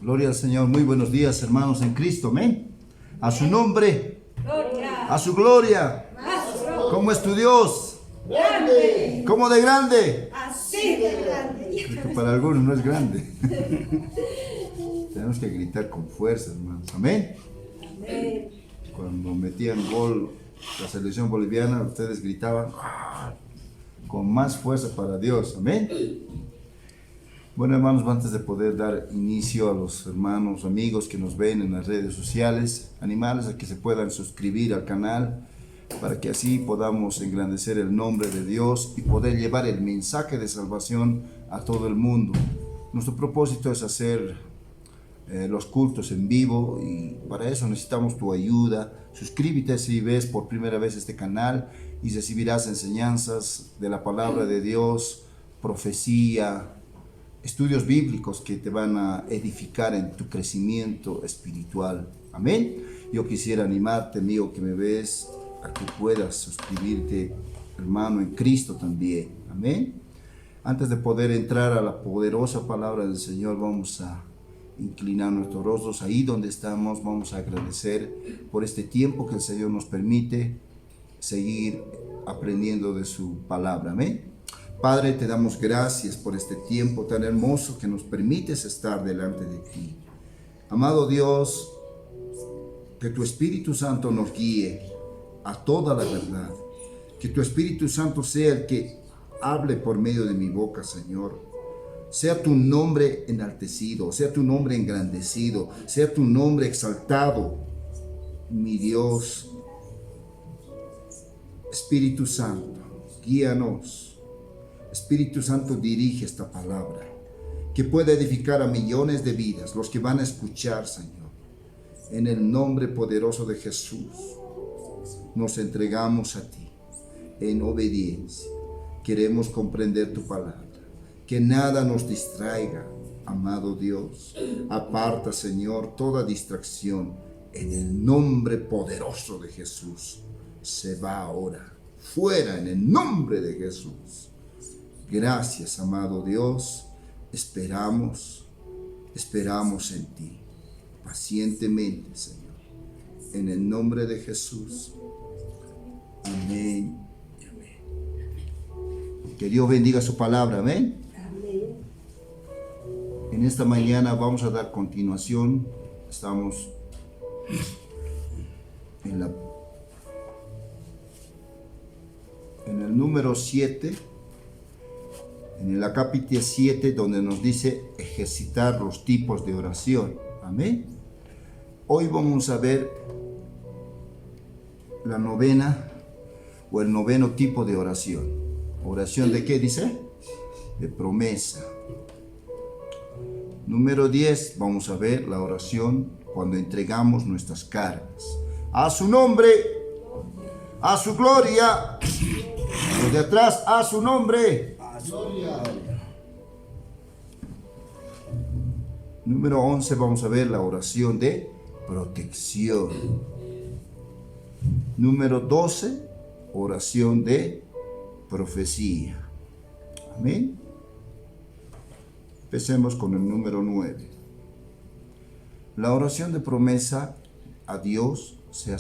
Gloria al Señor. Muy buenos días, hermanos en Cristo. Amén. A su nombre. Gloria. A su gloria. ¿Cómo es tu Dios? Grande. ¿Cómo de grande? Así de grande. Porque para algunos no es grande. Tenemos que gritar con fuerza, hermanos. Amén. Amén. Cuando metían gol la selección boliviana, ustedes gritaban con más fuerza para Dios. Amén. Bueno, hermanos, antes de poder dar inicio a los hermanos, amigos que nos ven en las redes sociales, animarles a que se puedan suscribir al canal para que así podamos engrandecer el nombre de Dios y poder llevar el mensaje de salvación a todo el mundo. Nuestro propósito es hacer los cultos en vivo y para eso necesitamos tu ayuda. Suscríbete si ves por primera vez este canal y recibirás enseñanzas de la palabra de Dios, profecía, estudios bíblicos que te van a edificar en tu crecimiento espiritual. Amén. Yo quisiera animarte, amigo que me ves, a que puedas suscribirte, hermano, en Cristo también. Amén. Antes de poder entrar a la poderosa palabra del Señor, vamos a inclinar nuestros rostros ahí donde estamos. Vamos a agradecer por este tiempo que el Señor nos permite seguir aprendiendo de su palabra. Amén. Padre, te damos gracias por este tiempo tan hermoso que nos permites estar delante de ti. Amado Dios, que tu Espíritu Santo nos guíe a toda la verdad. Que tu Espíritu Santo sea el que hable por medio de mi boca, Señor. Sea tu nombre enaltecido, sea tu nombre engrandecido, sea tu nombre exaltado, mi Dios. Espíritu Santo, guíanos. Espíritu Santo, dirige esta palabra, que pueda edificar a millones de vidas, los que van a escuchar, Señor. En el nombre poderoso de Jesús, nos entregamos a ti en obediencia. Queremos comprender tu palabra, que nada nos distraiga, amado Dios. Aparta, Señor, toda distracción en el nombre poderoso de Jesús. Se va ahora, fuera en el nombre de Jesús. Gracias, amado Dios. Esperamos en ti, pacientemente, Señor. En el nombre de Jesús. Amén y amén. Que Dios bendiga su palabra, amén. Amén. En esta mañana vamos a dar continuación. Estamos en el número 7. En el acápite 7, donde nos dice ejercitar los tipos de oración. Amén. Hoy vamos a ver la novena o el noveno tipo de oración. ¿Oración de qué dice? De promesa. Número 10, vamos a ver la oración cuando entregamos nuestras cargas. A su nombre, a su gloria. Los de atrás, a su nombre. Gloria. Número 11, vamos a ver la oración de protección. Número 12, oración de profecía. Amén. Empecemos con el número 9. La oración de promesa a Dios se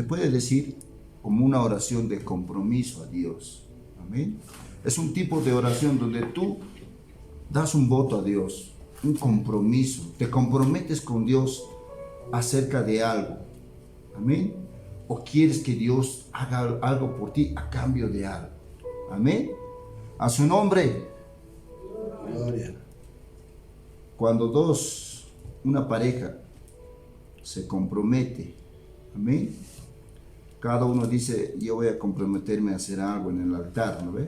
puede decir como una oración de compromiso a Dios. Amén. Es un tipo de oración donde tú das un voto a Dios, un compromiso, te comprometes con Dios acerca de algo. Amén. O quieres que Dios haga algo por ti a cambio de algo. Amén. A su nombre. Gloria. Cuando una pareja se compromete, amén, cada uno dice, yo voy a comprometerme a hacer algo en el altar, ¿no ve?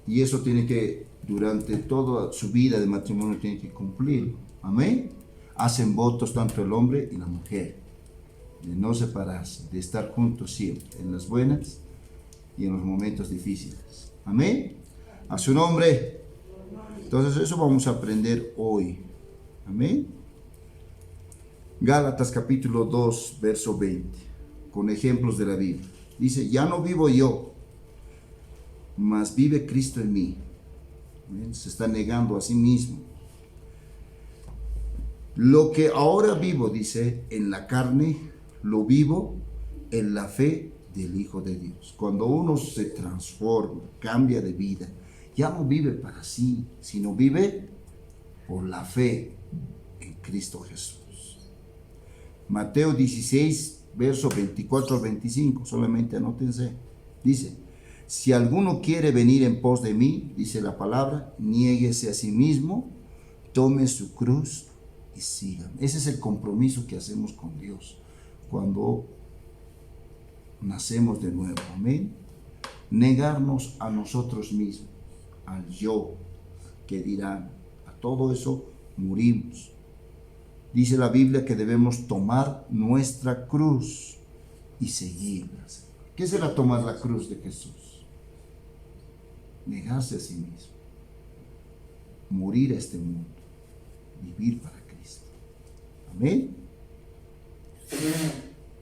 Y eso tiene que, durante toda su vida de matrimonio, tiene que cumplirlo. Amén. Hacen votos tanto el hombre y la mujer, de no separarse, de estar juntos siempre, en las buenas y en los momentos difíciles. Amén. A su nombre. Entonces eso vamos a aprender hoy. Amén. Gálatas capítulo 2, verso 20. Con ejemplos de la Biblia. Dice, ya no vivo yo, mas vive Cristo en mí. Amén. Se está negando a sí mismo. Lo que ahora vivo, dice, en la carne, lo vivo en la fe del Hijo de Dios. Cuando uno se transforma, cambia de vida, ya no vive para sí, sino vive por la fe en Cristo Jesús. Mateo 16, verso 24 al 25, solamente anótense. Dice, si alguno quiere venir en pos de mí, dice la palabra, niéguese a sí mismo, tome su cruz y síganme. Ese es el compromiso que hacemos con Dios cuando nacemos de nuevo. Amén. Negarnos a nosotros mismos, al yo, que dirán, a todo eso morimos. Dice la Biblia que debemos tomar nuestra cruz y seguirlas. ¿Qué será tomar la cruz de Jesús? Negarse a sí mismo, morir a este mundo, vivir para Cristo. Amén.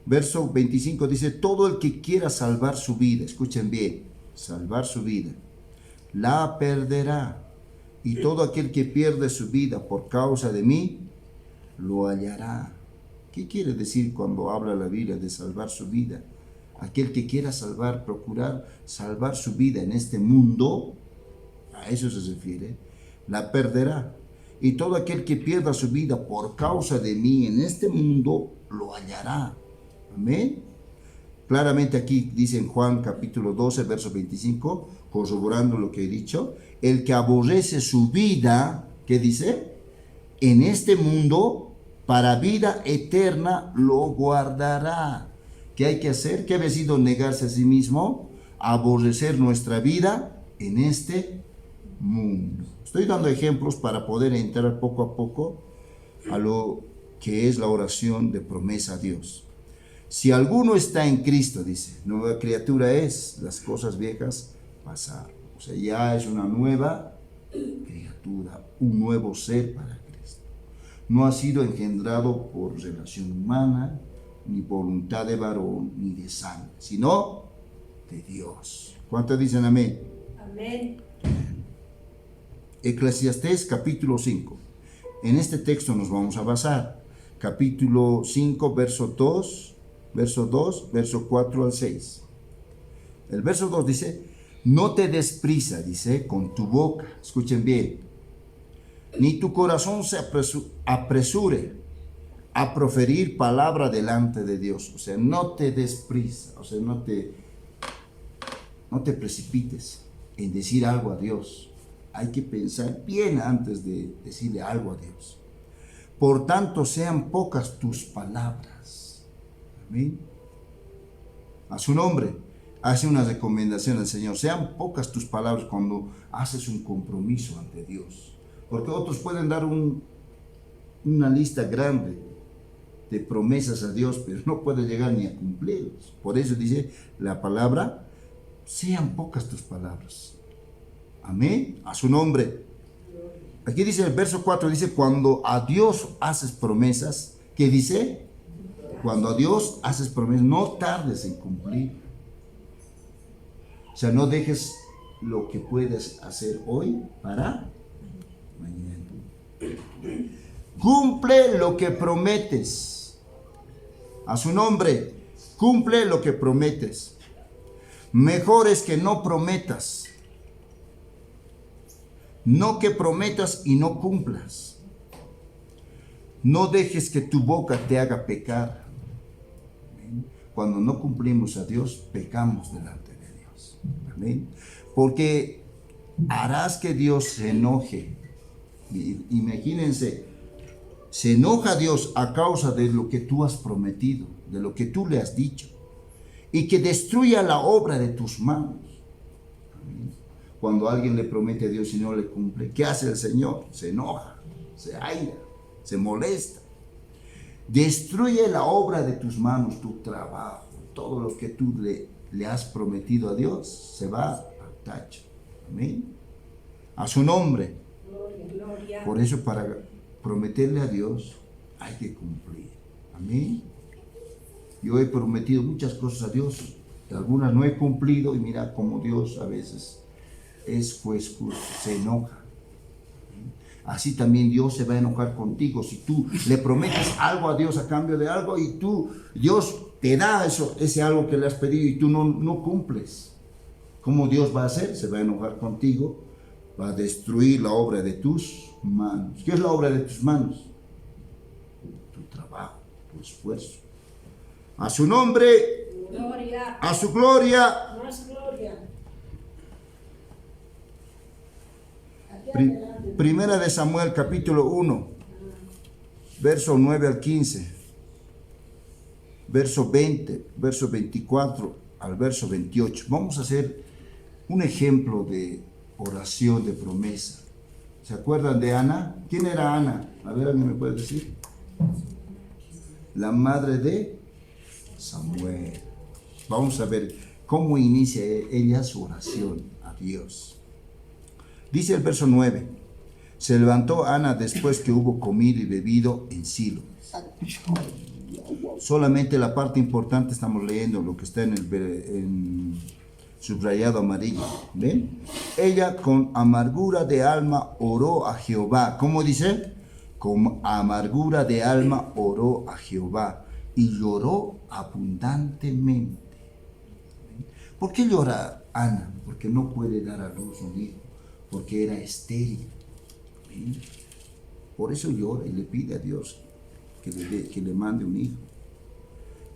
Verso 25 dice, todo el que quiera salvar su vida, escuchen bien, salvar su vida, la perderá. Y todo aquel que pierde su vida por causa de mí, lo hallará. ¿Qué quiere decir cuando habla la Biblia de salvar su vida? Aquel que quiera salvar, procurar salvar su vida en este mundo, a eso se refiere, la perderá. Y todo aquel que pierda su vida por causa de mí en este mundo, lo hallará. Amén. Claramente aquí dice en Juan capítulo 12, verso 25, corroborando lo que he dicho, el que aborrece su vida, ¿qué dice? En este mundo, para vida eterna lo guardará. ¿Qué hay que hacer? ¿Qué ha sido negarse a sí mismo? Aborrecer nuestra vida en este mundo. Estoy dando ejemplos para poder entrar poco a poco a lo que es la oración de promesa a Dios. Si alguno está en Cristo, dice, nueva criatura es, las cosas viejas pasaron. O sea, ya es una nueva criatura, un nuevo ser para Cristo. No ha sido engendrado por relación humana, ni voluntad de varón, ni de sangre, sino de Dios. ¿Cuántos dicen amén? Amén. Eclesiastés capítulo 5. En este texto nos vamos a basar. Capítulo 5, verso 2, verso 4 al 6. El verso 2 dice, no te des prisa, dice, con tu boca, escuchen bien, ni tu corazón se apresure a proferir palabra delante de Dios. O sea, no te des prisa, o sea, no te precipites en decir algo a Dios. Hay que pensar bien antes de decirle algo a Dios. Por tanto, sean pocas tus palabras. Amén. A su nombre, hace una recomendación al Señor. Sean pocas tus palabras cuando haces un compromiso ante Dios. Porque otros pueden dar una lista grande de promesas a Dios, pero no puede llegar ni a cumplirlos. Por eso dice la palabra, sean pocas tus palabras. Amén. A su nombre. Aquí dice el verso 4, dice, cuando a Dios haces promesas, ¿qué dice? Cuando a Dios haces promesas, no tardes en cumplir. O sea, no dejes lo que puedes hacer hoy para mañana. Cumple lo que prometes. A su nombre, cumple lo que prometes. Mejor es que no prometas. No que prometas y no cumplas. No dejes que tu boca te haga pecar. Cuando no cumplimos a Dios, pecamos delante de Dios. Amén. Porque harás que Dios se enoje. Imagínense, se enoja Dios a causa de lo que tú has prometido, de lo que tú le has dicho, y que destruya la obra de tus manos. Amén. Cuando alguien le promete a Dios y no le cumple, ¿qué hace el Señor? Se enoja, se aira, se molesta. Destruye la obra de tus manos, tu trabajo, todo lo que tú le has prometido a Dios, se va al tacho. Amén. A su nombre. Gloria, gloria. Por eso, para prometerle a Dios, hay que cumplir. Amén. Yo he prometido muchas cosas a Dios, algunas no he cumplido, y mira cómo Dios a veces es juez justo, se enoja. así también Dios se va a enojar contigo. Si tú le prometes algo a Dios a cambio de algo y Dios te da ese algo que le has pedido y tú no cumples, ¿cómo Dios va a hacer? Se va a enojar contigo, va a destruir la obra de tus manos. ¿Qué es la obra de tus manos? Tu trabajo, tu esfuerzo. A su nombre, Gloria. a su gloria. Más gloria. Primera de Samuel, capítulo 1, verso 9 al 15, verso 20, verso 24 al verso 28. Vamos a hacer un ejemplo de oración de promesa. ¿Se acuerdan de Ana? ¿Quién era Ana? A ver, ¿alguien me puede decir? La madre de Samuel. Vamos a ver cómo inicia ella su oración a Dios. Dice el verso 9, se levantó Ana después que hubo comido y bebido en Silo. Solamente la parte importante estamos leyendo, lo que está en subrayado amarillo. ¿Ven? Ella con amargura de alma oró a Jehová. ¿Cómo dice? Con amargura de alma oró a Jehová y lloró abundantemente. ¿Por qué llora Ana? Porque no puede dar a luz un hijo, porque era estéril. ¿Sí? Por eso llora y le pide a Dios que le mande un hijo.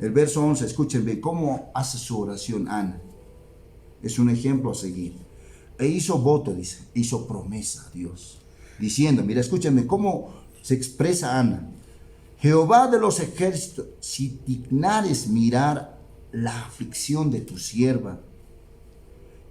El verso 11, escúchenme cómo hace su oración Ana. Es un ejemplo a seguir. E hizo voto, dice, hizo promesa a Dios, diciendo, mira, escúchenme cómo se expresa Ana. Jehová de los ejércitos, si dignares mirar la aflicción de tu sierva,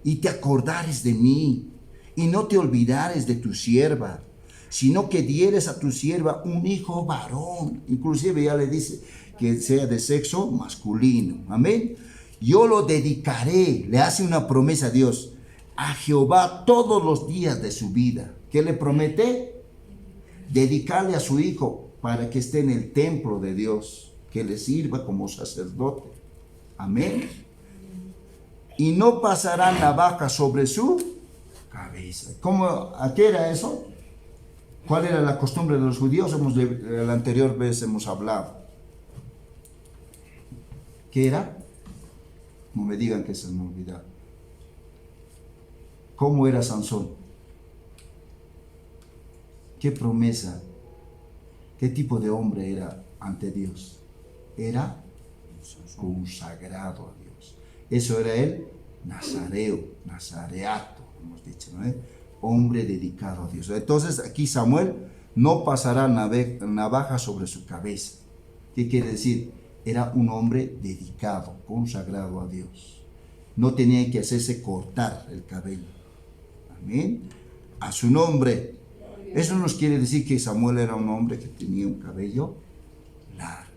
y te acordares de mí, y no te olvidares de tu sierva, sino que dieres a tu sierva un hijo varón. Inclusive ya le dice que sea de sexo masculino. Amén. Yo lo dedicaré, le hace una promesa a Dios, a Jehová todos los días de su vida. ¿Qué le promete? Dedicarle a su hijo para que esté en el templo de Dios, que le sirva como sacerdote. Amén. Y no pasará navaja sobre su cabeza. ¿A qué era eso? ¿Cuál era la costumbre de los judíos? La anterior vez hemos hablado. ¿Qué era? No me digan que se me olvidó. ¿Cómo era Sansón? ¿Qué promesa? ¿Qué tipo de hombre era ante Dios? Era consagrado a Dios. Eso era el nazareo, nazareato, hemos dicho, ¿no? Hombre dedicado a Dios. Entonces aquí Samuel no pasará navaja sobre su cabeza. ¿Qué quiere decir? Era un hombre dedicado, consagrado a Dios. No tenía que hacerse cortar el cabello. Amén. A su nombre. Eso nos quiere decir que Samuel era un hombre que tenía un cabello largo.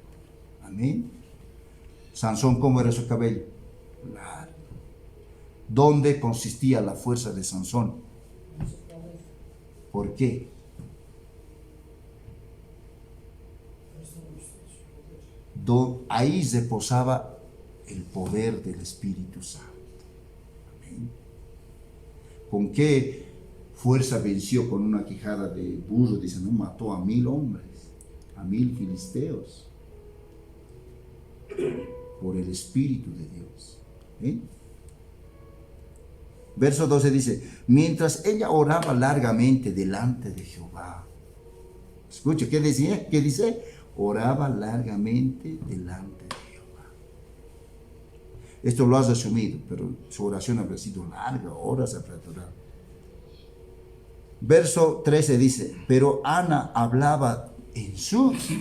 Amén. Sansón, ¿cómo era su cabello? Largo. ¿Dónde consistía la fuerza de Sansón? ¿Por qué? Ahí reposaba el poder del Espíritu Santo. Amén. ¿Con qué fuerza venció? Con una quijada de burro, dice, no, mató a 1000 hombres, a 1000 filisteos, por el Espíritu de Dios. ¿Eh? Verso 12 dice, mientras ella oraba largamente delante de Jehová. Escucha, ¿qué decía? ¿Qué dice? Oraba largamente delante de Jehová. Esto lo has asumido, pero su oración habría sido larga, horas habrá durado. Verso 13 dice, pero Ana hablaba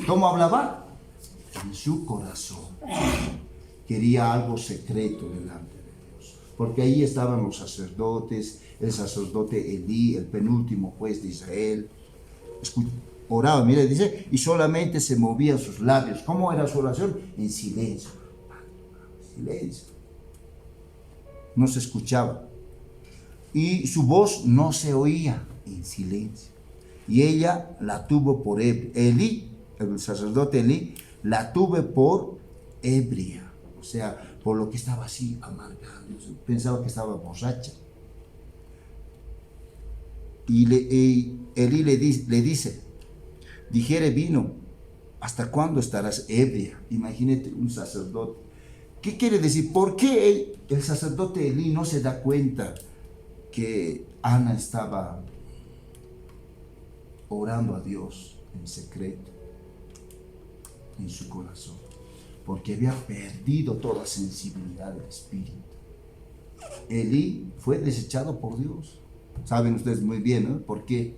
¿cómo hablaba? En su corazón. Quería algo secreto delante de Dios, porque ahí estaban los sacerdotes, el sacerdote Elí, el penúltimo juez de Israel. Oraba, mire, dice, y solamente se movían sus labios. ¿Cómo era su oración? En silencio. Silencio. No se escuchaba. Y su voz no se oía, en silencio. Y ella la tuvo por Elí, el sacerdote Elí, la tuvo por ebria. O sea, por lo que estaba así amargada. Pensaba que estaba borracha. Y Elí le dice, dijere vino, ¿hasta cuándo estarás ebria? Imagínate un sacerdote. ¿Qué quiere decir? ¿Por qué el sacerdote Elí no se da cuenta que Ana estaba orando a Dios en secreto, en su corazón? Porque había perdido toda sensibilidad del espíritu. Elí fue desechado por Dios. Saben ustedes muy bien, ¿no? ¿Por qué?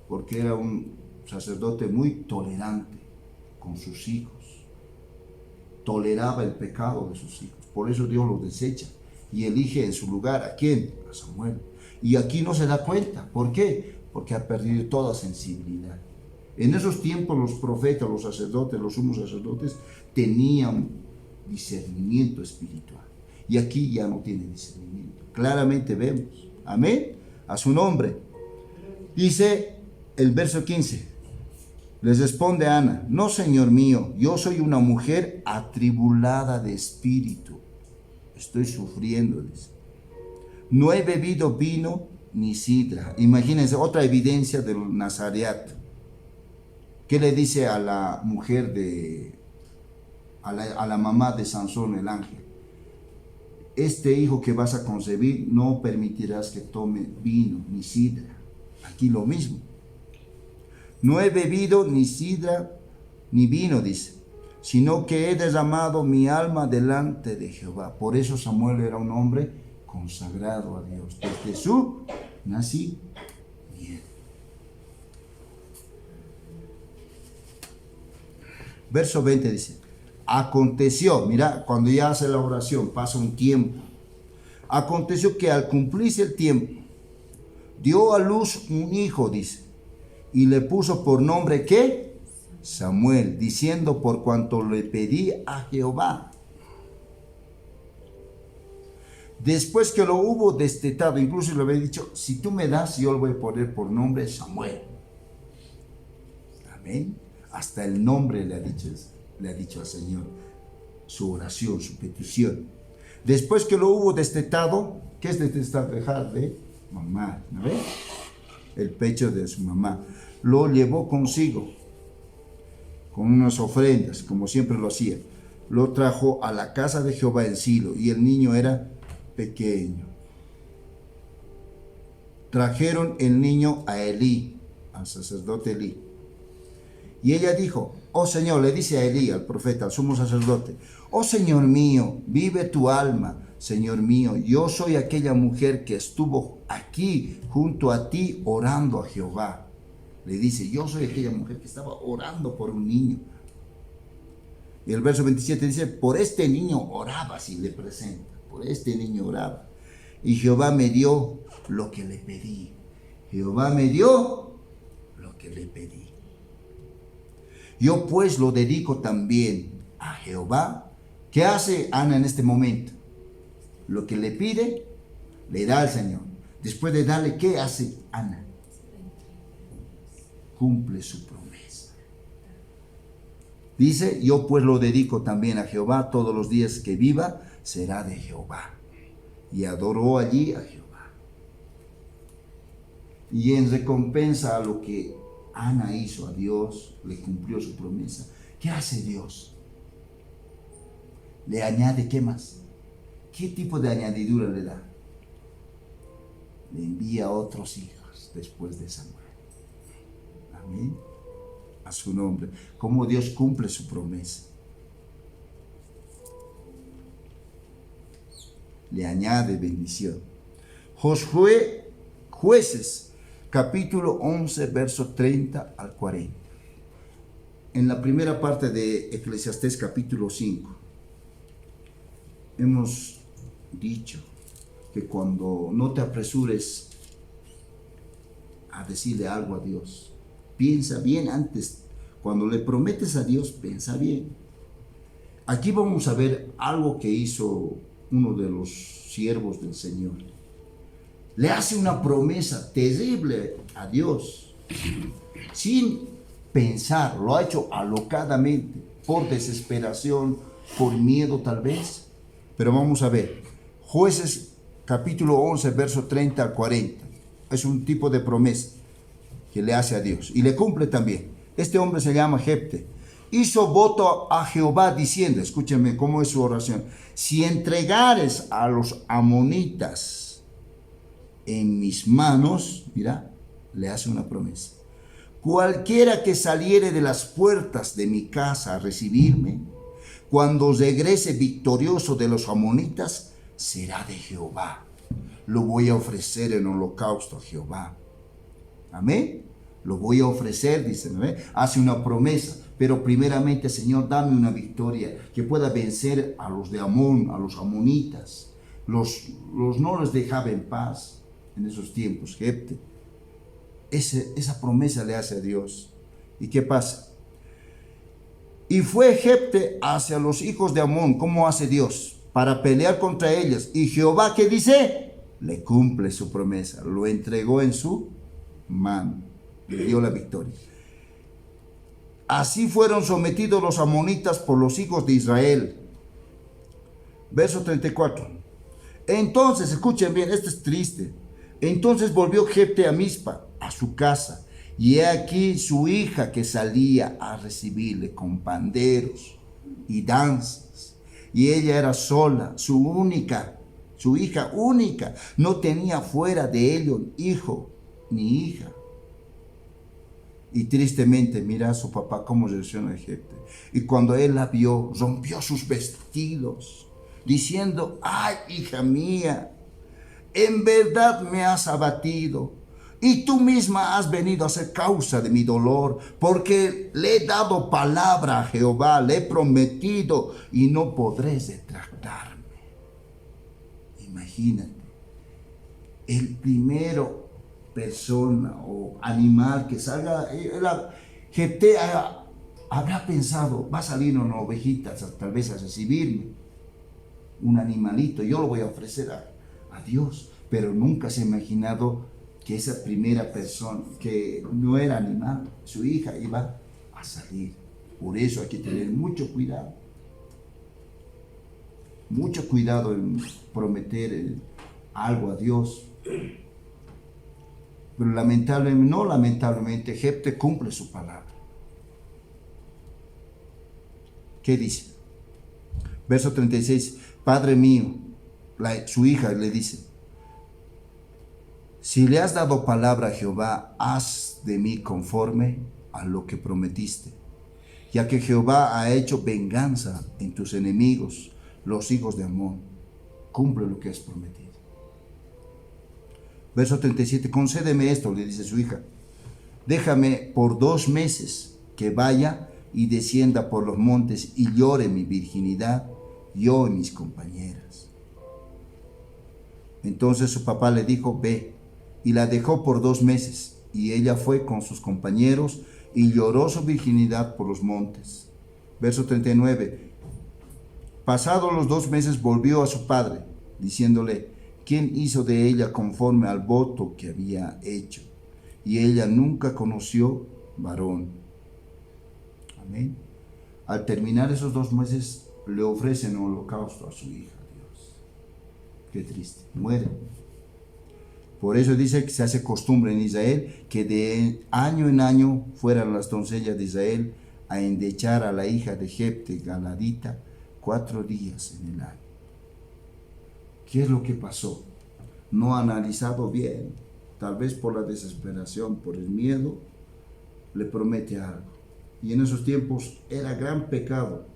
Porque era un sacerdote muy tolerante con sus hijos. Toleraba el pecado de sus hijos. Por eso Dios lo desecha y elige en su lugar ¿a quién? A Samuel. Y aquí no se da cuenta. ¿Por qué? Porque ha perdido toda sensibilidad. En esos tiempos los profetas, los sacerdotes, los sumos sacerdotes tenían discernimiento espiritual. Y aquí ya no tiene discernimiento. Claramente vemos. Amén. A su nombre. Dice el verso 15. Les responde Ana, no, Señor mío, yo soy una mujer atribulada de espíritu. Estoy sufriendo, dice. No he bebido vino ni sidra. Imagínense otra evidencia del nazareato. ¿Qué le dice a la mujer a la mamá de Sansón, el ángel? Este hijo que vas a concebir no permitirás que tome vino ni sidra. Aquí lo mismo. No he bebido ni sidra ni vino, dice, sino que he derramado mi alma delante de Jehová. Por eso Samuel era un hombre consagrado a Dios desde su nacimiento. Verso 20 dice, aconteció, mira, cuando ya hace la oración, pasa un tiempo. Aconteció que al cumplirse el tiempo, dio a luz un hijo, dice, y le puso por nombre, ¿qué? Samuel, diciendo, por cuanto le pedí a Jehová. Después que lo hubo destetado, incluso le había dicho, si tú me das, yo le voy a poner por nombre Samuel. Amén. Hasta el nombre le ha dicho al Señor, su oración, su petición. Después que lo hubo destetado, ¿qué es destetar? Dejar de mamar, ¿no ves? El pecho de su mamá. Lo llevó consigo, con unas ofrendas, como siempre lo hacía. Lo trajo a la casa de Jehová en Silo, y el niño era pequeño. Trajeron el niño a Elí, al sacerdote Elí. Y ella dijo, oh Señor, le dice a Elí, al profeta, al sumo sacerdote, oh Señor mío, vive tu alma, Señor mío, yo soy aquella mujer que estuvo aquí junto a ti orando a Jehová. Le dice, yo soy aquella mujer que estaba orando por un niño. Y el verso 27 dice, por este niño oraba, si le presenta, por este niño oraba. Y Jehová me dio lo que le pedí. Jehová me dio lo que le pedí. Yo pues lo dedico también a Jehová. ¿Qué hace Ana en este momento? Lo que le pide, le da al Señor. Después de darle, ¿qué hace Ana? Cumple su promesa. Dice, yo pues lo dedico también a Jehová, todos los días que viva será de Jehová. Y adoró allí a Jehová. Y en recompensa a lo que Ana hizo a Dios, le cumplió su promesa. ¿Qué hace Dios? Le añade, ¿qué más? ¿Qué tipo de añadidura le da? Le envía otros hijos después de Samuel. Amén. A su nombre. Cómo Dios cumple su promesa. Le añade bendición. Jueces, capítulo 11, verso 30 al 40. En la primera parte de Eclesiastés, capítulo 5, hemos dicho que cuando no te apresures a decirle algo a Dios, piensa bien antes. Cuando le prometes a Dios, piensa bien. Aquí vamos a ver algo que hizo uno de los siervos del Señor. Le hace una promesa terrible a Dios, sin pensar, lo ha hecho alocadamente, por desesperación, por miedo tal vez. Pero vamos a ver, Jueces capítulo 11, verso 30 al 40. es un tipo de promesa que le hace a Dios y le cumple también. Este hombre se llama Jefte. Hizo voto a Jehová diciendo, escúchenme cómo es su oración, si entregares a los amonitas en mis manos, mira, le hace una promesa. Cualquiera que saliere de las puertas de mi casa a recibirme, cuando regrese victorioso de los amonitas, será de Jehová. Lo voy a ofrecer en holocausto a Jehová. Amén. Lo voy a ofrecer, dice, ¿no? Hace una promesa, pero primeramente, Señor, dame una victoria que pueda vencer a los de Amón, a los amonitas. Los no les dejaba en paz en esos tiempos, Jefte. Esa promesa le hace a Dios. ¿Y qué pasa? Y fue Jefte hacia los hijos de Amón, ¿cómo hace Dios? Para pelear contra ellos. Y Jehová, ¿qué dice? Le cumple su promesa. Lo entregó en su mano. Le dio la victoria. Así fueron sometidos los amonitas por los hijos de Israel. Verso 34. Entonces, escuchen bien, esto es triste. Entonces volvió Jefte a Mizpa, a su casa, y he aquí su hija que salía a recibirle con panderos y danzas. Y ella era sola, su hija única. No tenía fuera de ellos hijo ni hija. Y tristemente mira a su papá cómo reacciona a Jefte. Y cuando él la vio, rompió sus vestidos, diciendo, ay, hija mía, en verdad me has abatido, y tú misma has venido a ser causa de mi dolor, porque le he dado palabra a Jehová, le he prometido, y no podré retractarme. Imagínate, el primero persona o animal que salga, Jefte habrá pensado, va a salir una ovejita tal vez a recibirme, un animalito, yo lo voy a ofrecer a Dios, pero nunca se ha imaginado que esa primera persona, que no era animal, su hija iba a salir. Por eso hay que tener mucho cuidado en prometer algo a Dios. Pero lamentablemente, Jefte cumple su palabra. ¿Qué dice? Verso 36, Padre mío, su hija le dice, si le has dado palabra a Jehová, haz de mí conforme a lo que prometiste, ya que Jehová ha hecho venganza en tus enemigos, los hijos de Amón. Cumple lo que has prometido. Verso 37, concédeme esto, le dice su hija, déjame por 2 meses que vaya y descienda por los montes y llore mi virginidad, yo y mis compañeras. Entonces su papá le dijo, ve, y la dejó por 2 meses, y ella fue con sus compañeros y lloró su virginidad por los montes. Verso 39, pasados los 2 meses volvió a su padre, diciéndole, ¿quién hizo de ella conforme al voto que había hecho? Y ella nunca conoció varón. Amén. Al terminar esos 2 meses, le ofrecen un holocausto a su hija, Dios. Qué triste, muere. Por eso dice que se hace costumbre en Israel que de año en año fueran las doncellas de Israel a endechar a la hija de Jefte Galadita 4 días en el año. ¿Qué es lo que pasó? No ha analizado bien, tal vez por la desesperación, por el miedo, le promete algo. Y en esos tiempos era gran pecado,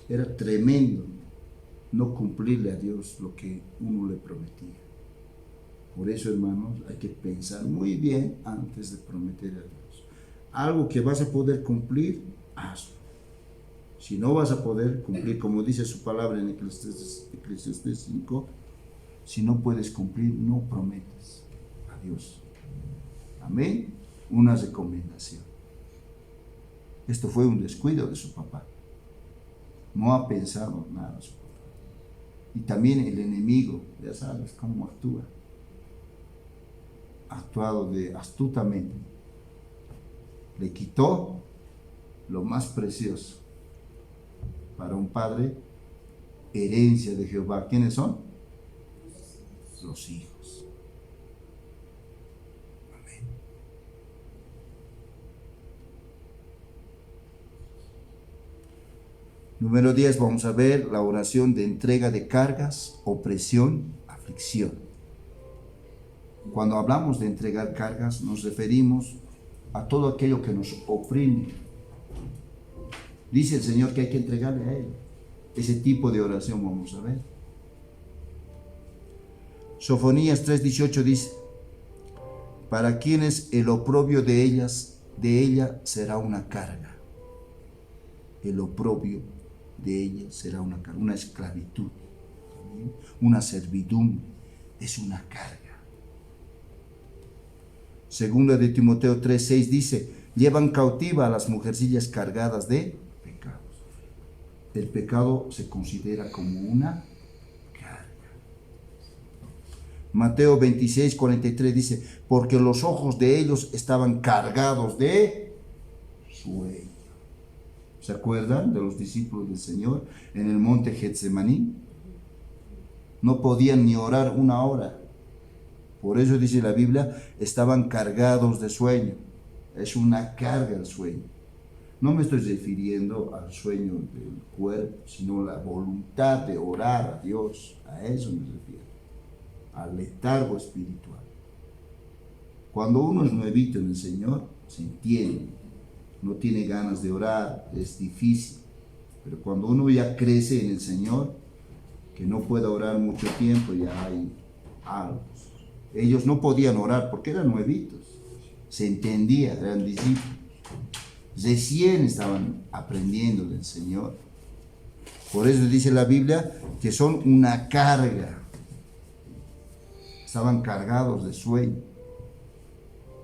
era tremendo no cumplirle a Dios lo que uno le prometía. Por eso, hermanos, hay que pensar muy bien antes de prometer a Dios. Algo que vas a poder cumplir, hazlo. Si no vas a poder cumplir, como dice su palabra en Eclesiastés 5, si no puedes cumplir, no prometas a Dios. Amén. Una recomendación. Esto fue un descuido de su papá. No ha pensado nada su papá. Y también el enemigo, ya sabes cómo actúa. Ha actuado astutamente. Le quitó lo más precioso para un padre, herencia de Jehová. ¿Quiénes son? Los hijos. Número 10, vamos a ver la oración de entrega de cargas, opresión, aflicción. Cuando hablamos de entregar cargas, nos referimos a todo aquello que nos oprime. Dice el Señor que hay que entregarle a Él. Ese tipo de oración vamos a ver. Sofonías 3:18 dice: para quienes el oprobio de ella será una carga. El oprobio de ella será una carga, una esclavitud, ¿también? Una servidumbre, es una carga. Segunda de Timoteo 3:6 dice: llevan cautiva a las mujercillas cargadas de pecados. El pecado se considera como una carga. Mateo 26:43 dice: porque los ojos de ellos estaban cargados de sueño. ¿Se acuerdan de los discípulos del Señor en el monte Getsemaní? No podían ni orar una hora. Por eso dice la Biblia, estaban cargados de sueño. Es una carga el sueño. No me estoy refiriendo al sueño del cuerpo, sino la voluntad de orar a Dios. A eso me refiero. Al letargo espiritual. Cuando uno es nuevito en el Señor, se entiende. No tiene ganas de orar, es difícil. Pero cuando uno ya crece en el Señor, que no puede orar mucho tiempo, ya hay algo. Ellos no podían orar porque eran nuevitos. Se entendía, eran discípulos. Recién estaban aprendiendo del Señor. Por eso dice la Biblia que son una carga. Estaban cargados de sueño.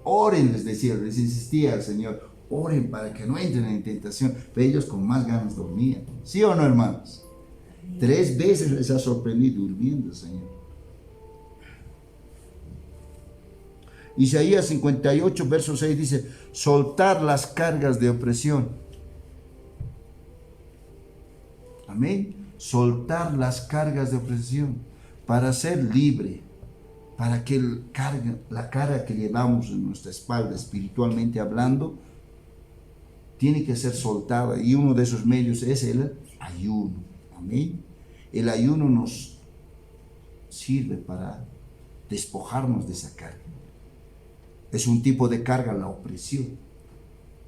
Oren, les decía, les insistía al Señor, oren para que no entren en tentación. Pero ellos con más ganas dormían. ¿Sí o no, hermanos? 3 veces les ha sorprendido durmiendo el Señor. Isaías 58, verso 6 dice: soltar las cargas de opresión. Amén. Soltar las cargas de opresión para ser libre, para que la carga que llevamos en nuestra espalda, espiritualmente hablando, tiene que ser soltada. Y uno de esos medios es el ayuno. Amén. El ayuno nos sirve para despojarnos de esa carga. Es un tipo de carga, la opresión.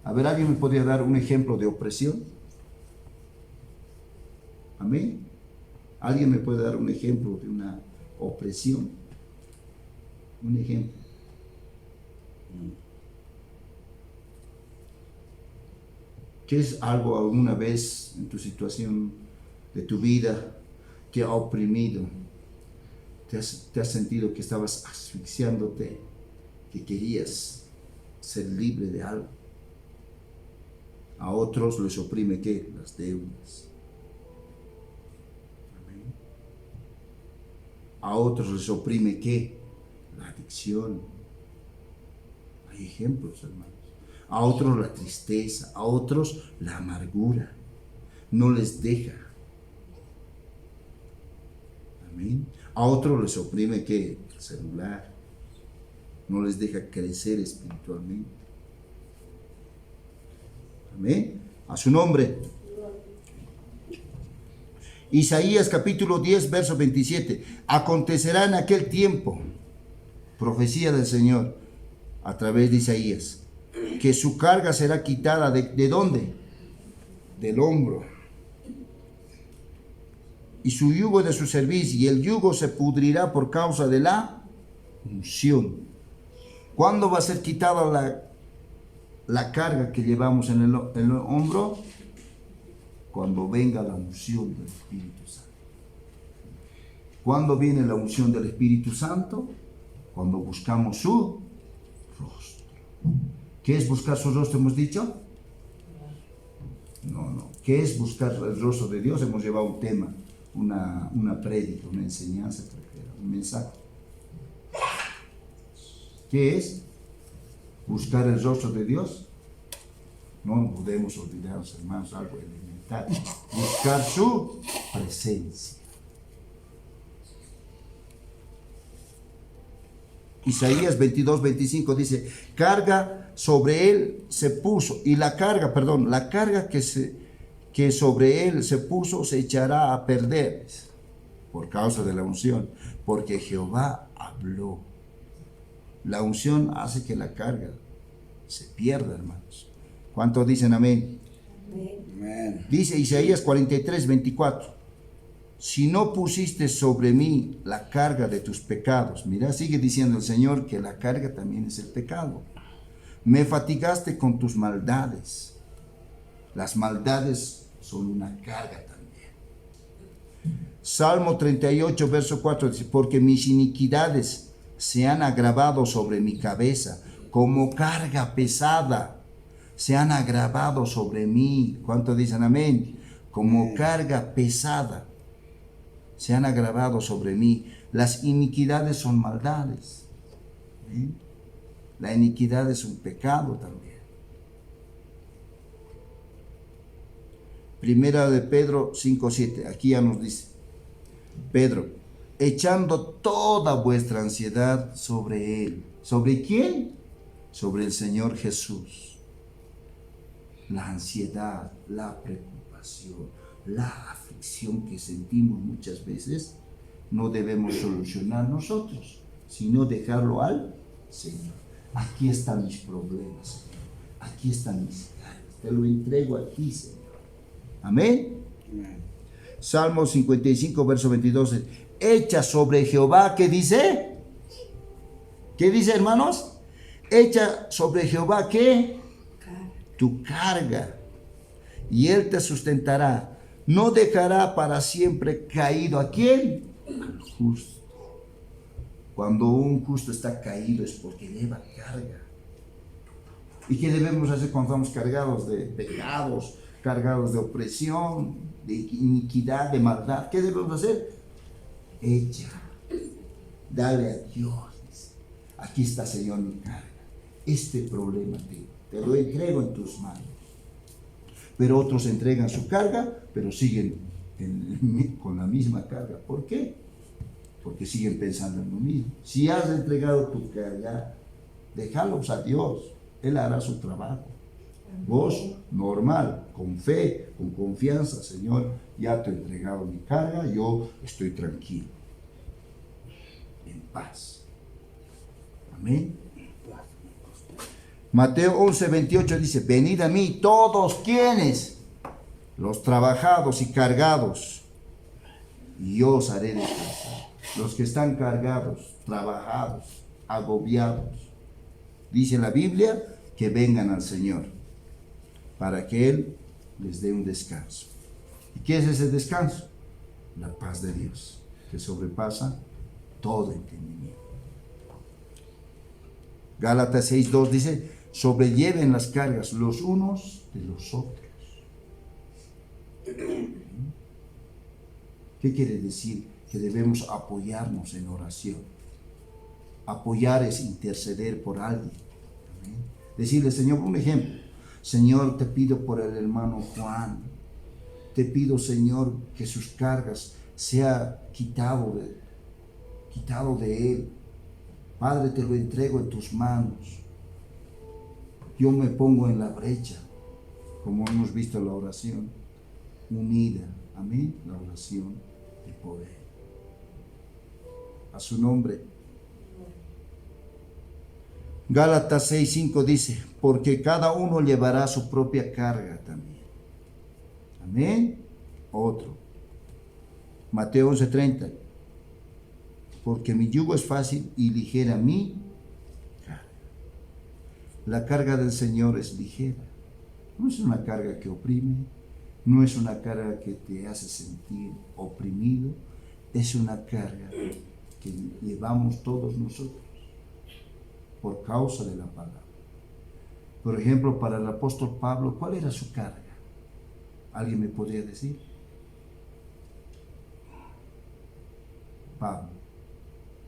A ver, ¿alguien me podría dar un ejemplo de opresión? Amén. ¿Alguien me puede dar un ejemplo de una opresión? Un ejemplo. ¿Qué es algo alguna vez en tu situación de tu vida que ha oprimido? ¿Te has sentido que estabas asfixiándote? Que querías ser libre de algo. A otros les oprime ¿qué? Las deudas. Amén. A otros les oprime ¿qué? La adicción. Hay ejemplos, hermanos. A otros la tristeza, a otros la amargura. No les deja. Amén. A otros les oprime ¿qué? El celular. No les deja crecer espiritualmente. Amén. A su nombre. Isaías capítulo 10, verso 27. Acontecerá en aquel tiempo, profecía del Señor a través de Isaías, que su carga será quitada ¿de dónde? Del hombro. Y su yugo de su servicio, y el yugo se pudrirá por causa de la unción. ¿Cuándo va a ser quitada la carga que llevamos en el hombro? Cuando venga la unción del Espíritu Santo. ¿Cuándo viene la unción del Espíritu Santo? Cuando buscamos su rostro. ¿Qué es buscar su rostro, hemos dicho? No. ¿Qué es buscar el rostro de Dios? Hemos llevado un tema, una prédica, una enseñanza, un mensaje. ¿Qué es? Buscar el rostro de Dios. No podemos olvidarnos, hermanos, algo elemental. Buscar su presencia. Isaías 22, 25 dice: carga sobre él se puso. Y la carga que sobre él se puso se echará a perder por causa de la unción, porque Jehová habló. La unción hace que la carga se pierda, hermanos. ¿Cuántos dicen amén? Amén. Dice Isaías 43:24. Si no pusiste sobre mí la carga de tus pecados, mira, sigue diciendo el Señor que la carga también es el pecado. Me fatigaste con tus maldades. Las maldades son una carga también. Salmo 38, verso 4 dice, porque mis iniquidades se han agravado sobre mi cabeza, como carga pesada, se han agravado sobre mí. ¿Cuántos dicen amén? Como carga pesada, se han agravado sobre mí. Las iniquidades son maldades. ¿Sí? La iniquidad es un pecado también. Primera de Pedro 5:7, aquí ya nos dice, Pedro, echando toda vuestra ansiedad sobre Él. ¿Sobre quién? Sobre el Señor Jesús. La ansiedad, la preocupación, la aflicción que sentimos muchas veces, no debemos solucionar nosotros, sino dejarlo al Señor. Aquí están mis problemas, Señor. Aquí están mis cargas. Te lo entrego a ti, Señor. Amén. Salmo 55, verso 22. Echa sobre Jehová, ¿qué dice? ¿Qué dice, hermanos? Echa sobre Jehová, ¿qué? Tu carga, y Él te sustentará. No dejará para siempre caído. ¿A quién? Al justo. Cuando un justo está caído es porque lleva carga. ¿Y qué debemos hacer cuando estamos cargados de pecados, cargados de opresión, de iniquidad, de maldad? ¿Qué debemos hacer? Echa, dale a Dios. Aquí está, Señor, mi carga. Este problema te lo entrego en tus manos. Pero otros entregan su carga, pero siguen con la misma carga. ¿Por qué? Porque siguen pensando en lo mismo. Si has entregado tu carga, déjalos a Dios. Él hará su trabajo. Vos, normal, con fe, con confianza, Señor, ya te he entregado mi carga, yo estoy tranquilo, en paz. Amén. Mateo 11:28 dice, venid a mí todos quienes, los trabajados y cargados, y yo os haré descansar. Los que están cargados, trabajados, agobiados, dice la Biblia, que vengan al Señor, para que Él les dé un descanso. ¿Y qué es ese descanso? La paz de Dios, que sobrepasa todo entendimiento. Gálatas 6:2 dice, sobrelleven las cargas los unos de los otros. ¿Qué quiere decir? Que debemos apoyarnos en oración. Apoyar es interceder por alguien. ¿Amén? Decirle, Señor, un ejemplo. Señor, te pido por el hermano Juan. Te pido, Señor, que sus cargas sea quitado de él. Padre, te lo entrego en tus manos. Yo me pongo en la brecha, como hemos visto la oración unida. Amén. La oración de poder. A su nombre. Gálatas 6:5 dice, porque cada uno llevará su propia carga también. Amén. Otro. Mateo 11:30. Porque mi yugo es fácil y ligera mi carga. La carga del Señor es ligera. No es una carga que oprime, no es una carga que te hace sentir oprimido, es una carga que llevamos todos nosotros por causa de la palabra. Por ejemplo, para el apóstol Pablo, ¿cuál era su carga? ¿Alguien me podría decir? Pablo,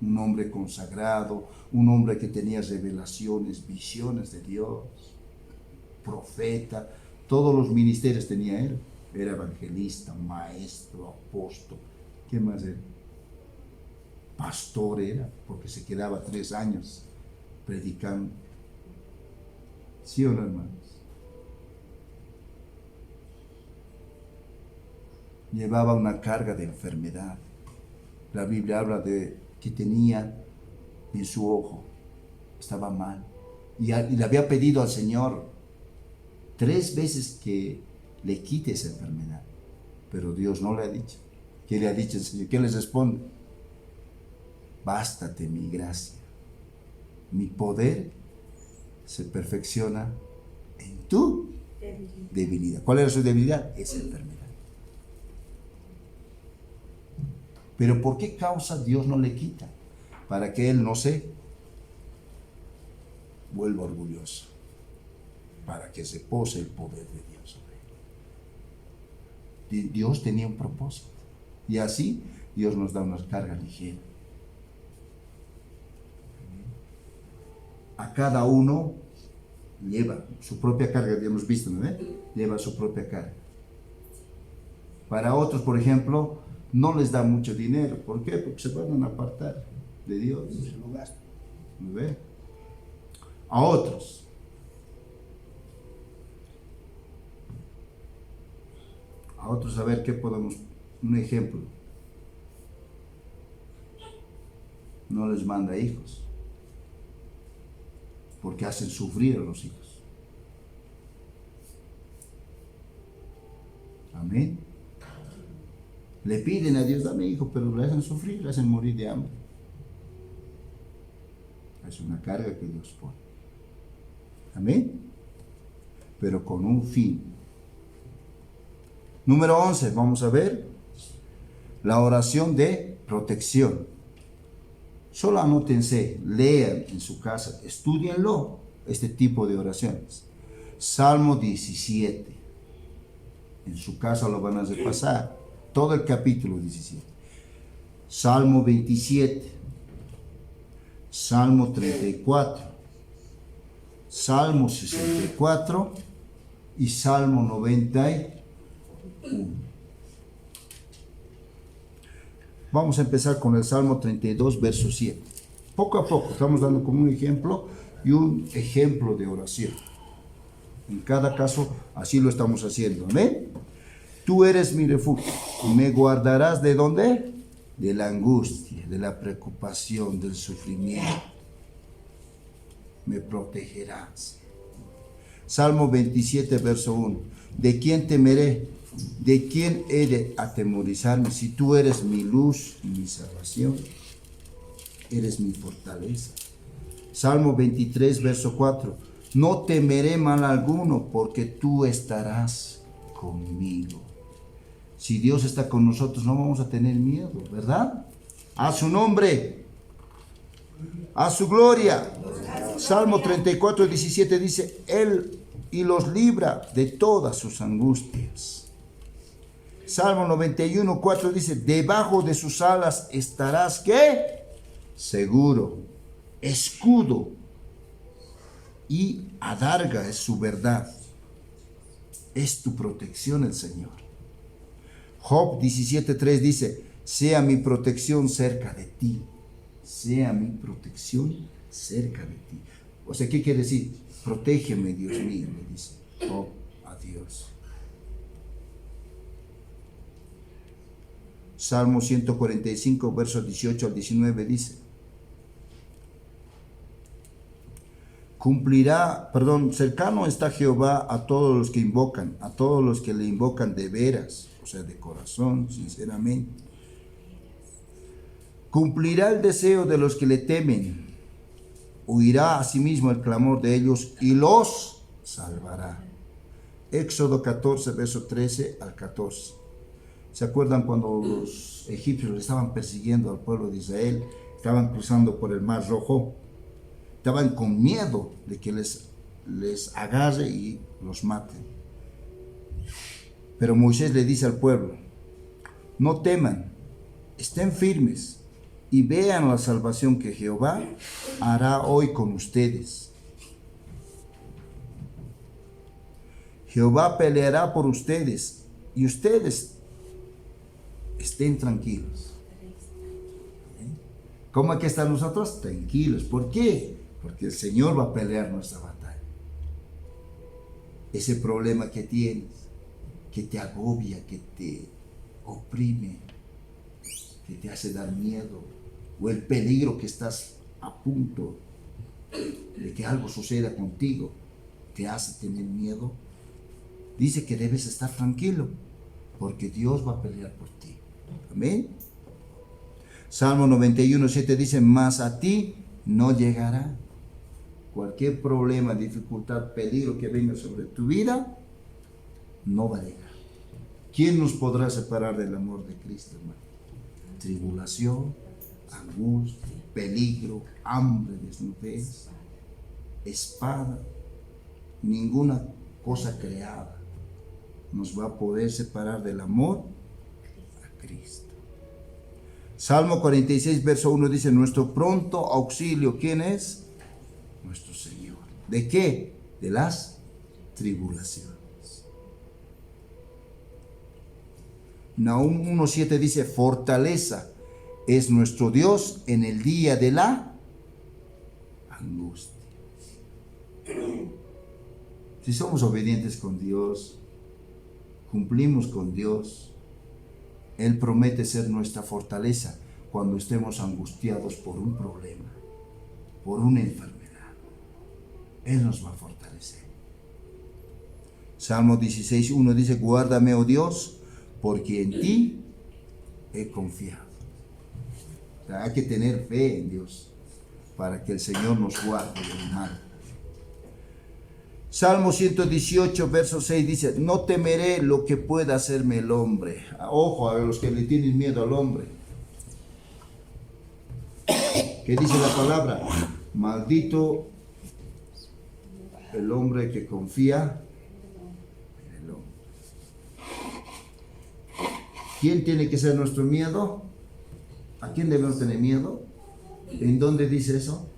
un hombre consagrado, un hombre que tenía revelaciones, visiones de Dios, profeta, todos los ministerios tenía él. Era evangelista, maestro, apóstol. ¿Qué más era? Pastor era, porque se quedaba 3 años predicando. ¿Sí o no, hermanos? llevaba una carga de enfermedad. La Biblia habla de que tenía en su ojo, estaba mal. Y le había pedido al Señor 3 veces que le quite esa enfermedad. Pero Dios no le ha dicho. ¿Qué le ha dicho el Señor? ¿Qué les responde? Bástate mi gracia. Mi poder se perfecciona en tu debilidad. ¿Cuál era su debilidad? Esa enfermedad. Pero ¿por qué causa Dios no le quita? Para que él no se vuelva orgulloso. Para que se pose el poder de Dios sobre él. Dios tenía un propósito. Y así Dios nos da una carga ligera. A cada uno lleva su propia carga, ya hemos visto, ¿no? Lleva su propia carga. Para otros, por ejemplo, no les da mucho dinero. ¿Por qué? Porque se van a apartar de Dios. ¿No ve? A otros. A ver qué podemos. Un ejemplo. No les manda hijos. Porque hacen sufrir a los hijos. Amén. Le piden a Dios, dame hijo, pero le hacen sufrir, le hacen morir de hambre. Es una carga que Dios pone. Amén. Pero con un fin. Número 11, vamos a ver la oración de protección. Solo anótense, lean en su casa, estudienlo, este tipo de oraciones. Salmo 17. En su casa lo van a repasar. Todo el capítulo 17. Salmo 27. Salmo 34. Salmo 64. Y Salmo 91. Vamos a empezar con el Salmo 32, verso 7. Poco a poco, estamos dando como un ejemplo y un ejemplo de oración. En cada caso, así lo estamos haciendo. ¿Amén? Tú eres mi refugio. ¿Me guardarás de dónde? De la angustia, de la preocupación, del sufrimiento. Me protegerás. Salmo 27, verso 1. ¿De quién temeré? ¿De quién he de atemorizarme? Si tú eres mi luz y mi salvación, eres mi fortaleza. Salmo 23, verso 4. No temeré mal alguno, porque tú estarás conmigo. Si Dios está con nosotros, no vamos a tener miedo, ¿verdad? A su nombre, a su gloria. Salmo 34, 17 dice, Él y los libra de todas sus angustias. Salmo 91, 4 dice, debajo de sus alas estarás, ¿qué? Seguro. Escudo y adarga es su verdad. Es tu protección el Señor. Job 17:3 dice, sea mi protección cerca de ti. Sea mi protección cerca de ti. O sea, ¿qué quiere decir? Protégeme, Dios mío, le dice Job a Dios. Salmo 145, versos 18 al 19 dice, cercano está Jehová a todos los que invocan, a todos los que le invocan de veras, o sea, de corazón, sinceramente. Cumplirá el deseo de los que le temen, oirá asimismo el clamor de ellos y los salvará. Éxodo 14, verso 13 al 14. ¿Se acuerdan cuando los egipcios estaban persiguiendo al pueblo de Israel? Estaban cruzando por el Mar Rojo. Estaban con miedo de que les agarre y los mate. Pero Moisés le dice al pueblo, no teman, estén firmes y vean la salvación que Jehová hará hoy con ustedes. Jehová peleará por ustedes y ustedes estén tranquilos. ¿Cómo hay que estar nosotros? Tranquilos. ¿Por qué? Porque el Señor va a pelear nuestra batalla. Ese problema que tienes, que te agobia, que te oprime, que te hace dar miedo, o el peligro que estás a punto de que algo suceda contigo, te hace tener miedo, dice que debes estar tranquilo, porque Dios va a pelear por ti. Amén. Salmo 91:7 dice, mas a ti no llegará. Cualquier problema, dificultad, peligro que venga sobre tu vida, no va a llegar. ¿Quién nos podrá separar del amor de Cristo, hermano? Tribulación, angustia, peligro, hambre, desnudez, espada, ninguna cosa creada nos va a poder separar del amor a Cristo. Salmo 46, verso 1 dice, nuestro pronto auxilio, ¿quién es? Nuestro Señor. ¿De qué? De las tribulaciones. Nahum 1:7 dice, fortaleza es nuestro Dios en el día de la angustia. Si somos obedientes con Dios, cumplimos con Dios, Él promete ser nuestra fortaleza cuando estemos angustiados por un problema, por una enfermedad. Él nos va a fortalecer. Salmo 16:1 dice, guárdame, oh Dios, porque en ti he confiado. O sea, hay que tener fe en Dios para que el Señor nos guarde del mal. Salmo 118, verso 6 dice, no temeré lo que pueda hacerme el hombre. Ojo a los que le tienen miedo al hombre. ¿Qué dice la palabra? Maldito el hombre que confía en el hombre. ¿Quién tiene que ser nuestro miedo? ¿A quién debemos tener miedo? ¿En dónde dice eso?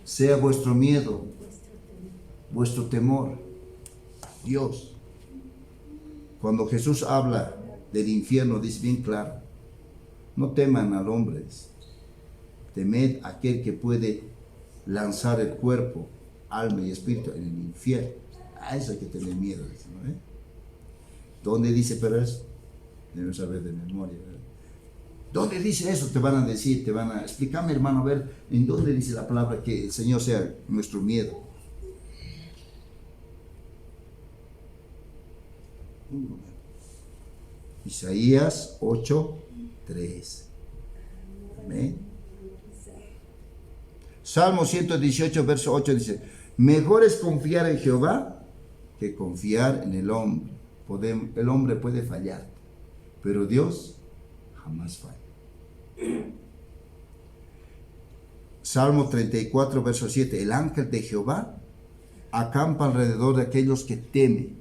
Sea vuestro miedo, vuestro temor, Dios. Cuando Jesús habla del infierno, dice bien claro, no teman al hombre, temed a aquel que puede lanzar el cuerpo, alma y espíritu en el infierno. A eso hay que tener miedo, ¿no? ¿Dónde dice pero eso? Debemos saber de memoria, ¿verdad? ¿Dónde dice eso? Te van a decir, te van a explicarme, hermano, a ver, ¿en dónde dice la palabra que el Señor sea nuestro miedo? Isaías 8:3. Amén. Salmo 118, verso 8 dice, mejor es confiar en Jehová que confiar en el hombre. El hombre puede fallar, pero Dios jamás falla. Salmo 34, verso 7, el ángel de Jehová acampa alrededor de aquellos que temen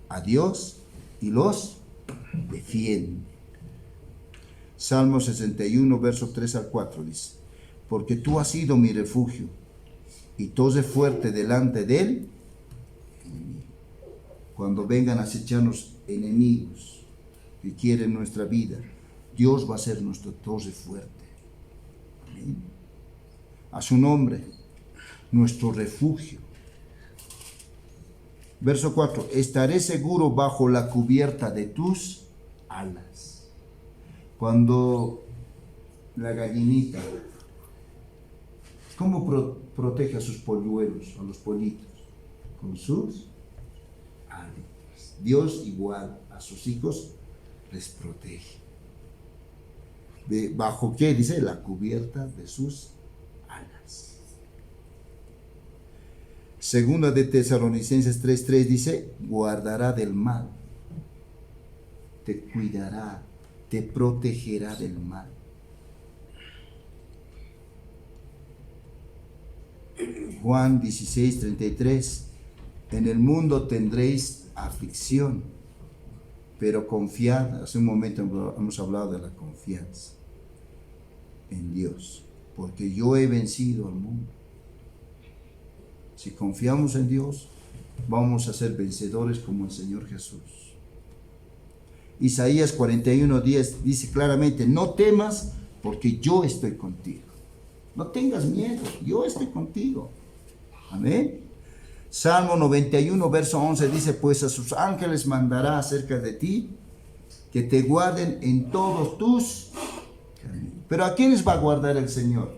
a Dios y los defiende. Salmo 61, verso 3 al 4 dice, porque tú has sido mi refugio y tose fuerte delante de él. Cuando vengan a acecharnos enemigos que quieren nuestra vida, Dios va a ser nuestro tose fuerte. Amén. A su nombre, nuestro refugio. Verso 4, estaré seguro bajo la cubierta de tus alas. Cuando la gallinita, ¿cómo protege a sus polluelos, a los pollitos? Con sus alas. Dios igual a sus hijos les protege. ¿Bajo qué? Dice, la cubierta de sus alas. Segunda de Tesalonicenses 3:3 dice, guardará del mal, te cuidará, te protegerá del mal. Juan 16:33, en el mundo tendréis aflicción, pero confiad. Hace un momento hemos hablado de la confianza en Dios, porque yo he vencido al mundo. Si confiamos en Dios, vamos a ser vencedores como el Señor Jesús. Isaías 41:10 dice claramente, no temas porque yo estoy contigo. No tengas miedo, yo estoy contigo. Amén. Salmo 91, verso 11 dice, pues a sus ángeles mandará acerca de ti, que te guarden en todos tus caminos. Pero ¿a quiénes va a guardar el Señor?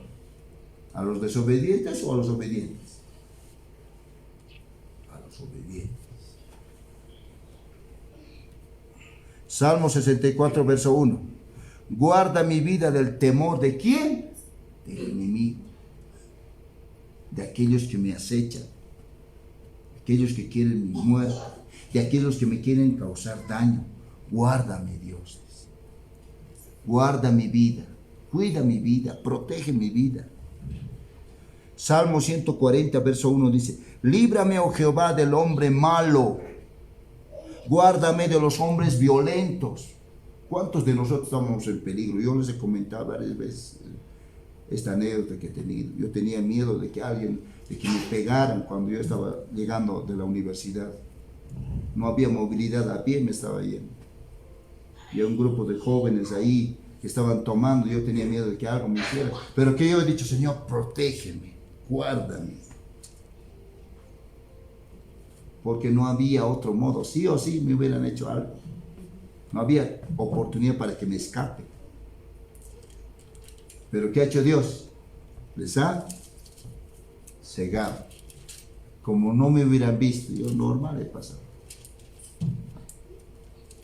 ¿A los desobedientes o a los obedientes? A los obedientes. Salmo 64, verso 1. Guarda mi vida del temor de ¿quién? Del enemigo. De aquellos que me acechan. De aquellos que quieren mi muerte. De aquellos que me quieren causar daño. Guárdame, Dios. Guarda mi vida. Cuida mi vida. Protege mi vida. Salmo 140, verso 1 dice, líbrame, oh Jehová, del hombre malo. Guárdame de los hombres violentos. ¿Cuántos de nosotros estamos en peligro? Yo les he comentado varias veces esta anécdota que he tenido. Yo tenía miedo de que me pegaran cuando yo estaba llegando de la universidad. No había movilidad, a pie me estaba yendo. Había un grupo de jóvenes ahí que estaban tomando, yo tenía miedo de que algo me hiciera. Pero que yo he dicho, Señor, protégeme, guárdame. Porque no había otro modo, sí o sí me hubieran hecho algo. No había oportunidad para que me escape. Pero ¿qué ha hecho Dios? Les ha cegado. Como no me hubieran visto, yo normal he pasado.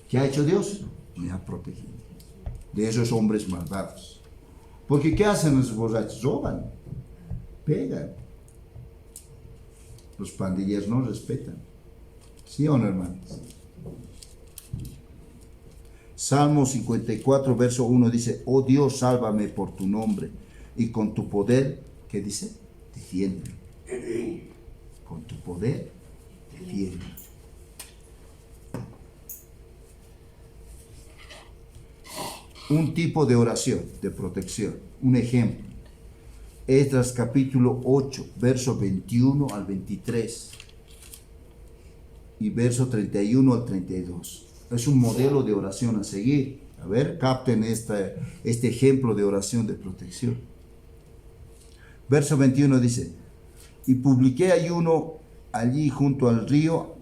¿Qué ha hecho Dios? Me ha protegido de esos hombres malvados. Porque ¿qué hacen los borrachos? Roban, pegan. Los pandilleros no respetan. ¿Sí o no, hermanos? Salmo 54, verso 1 dice, oh Dios, sálvame por tu nombre y con tu poder, ¿qué dice? Defiéndeme. Con tu poder, defiéndeme. Un tipo de oración, de protección. Un ejemplo. Esdras capítulo 8, verso 21 al 23 y verso 31 al 32. Es un modelo de oración a seguir. A ver, capten este ejemplo de oración de protección. Verso 21 dice, y publiqué ayuno allí junto al río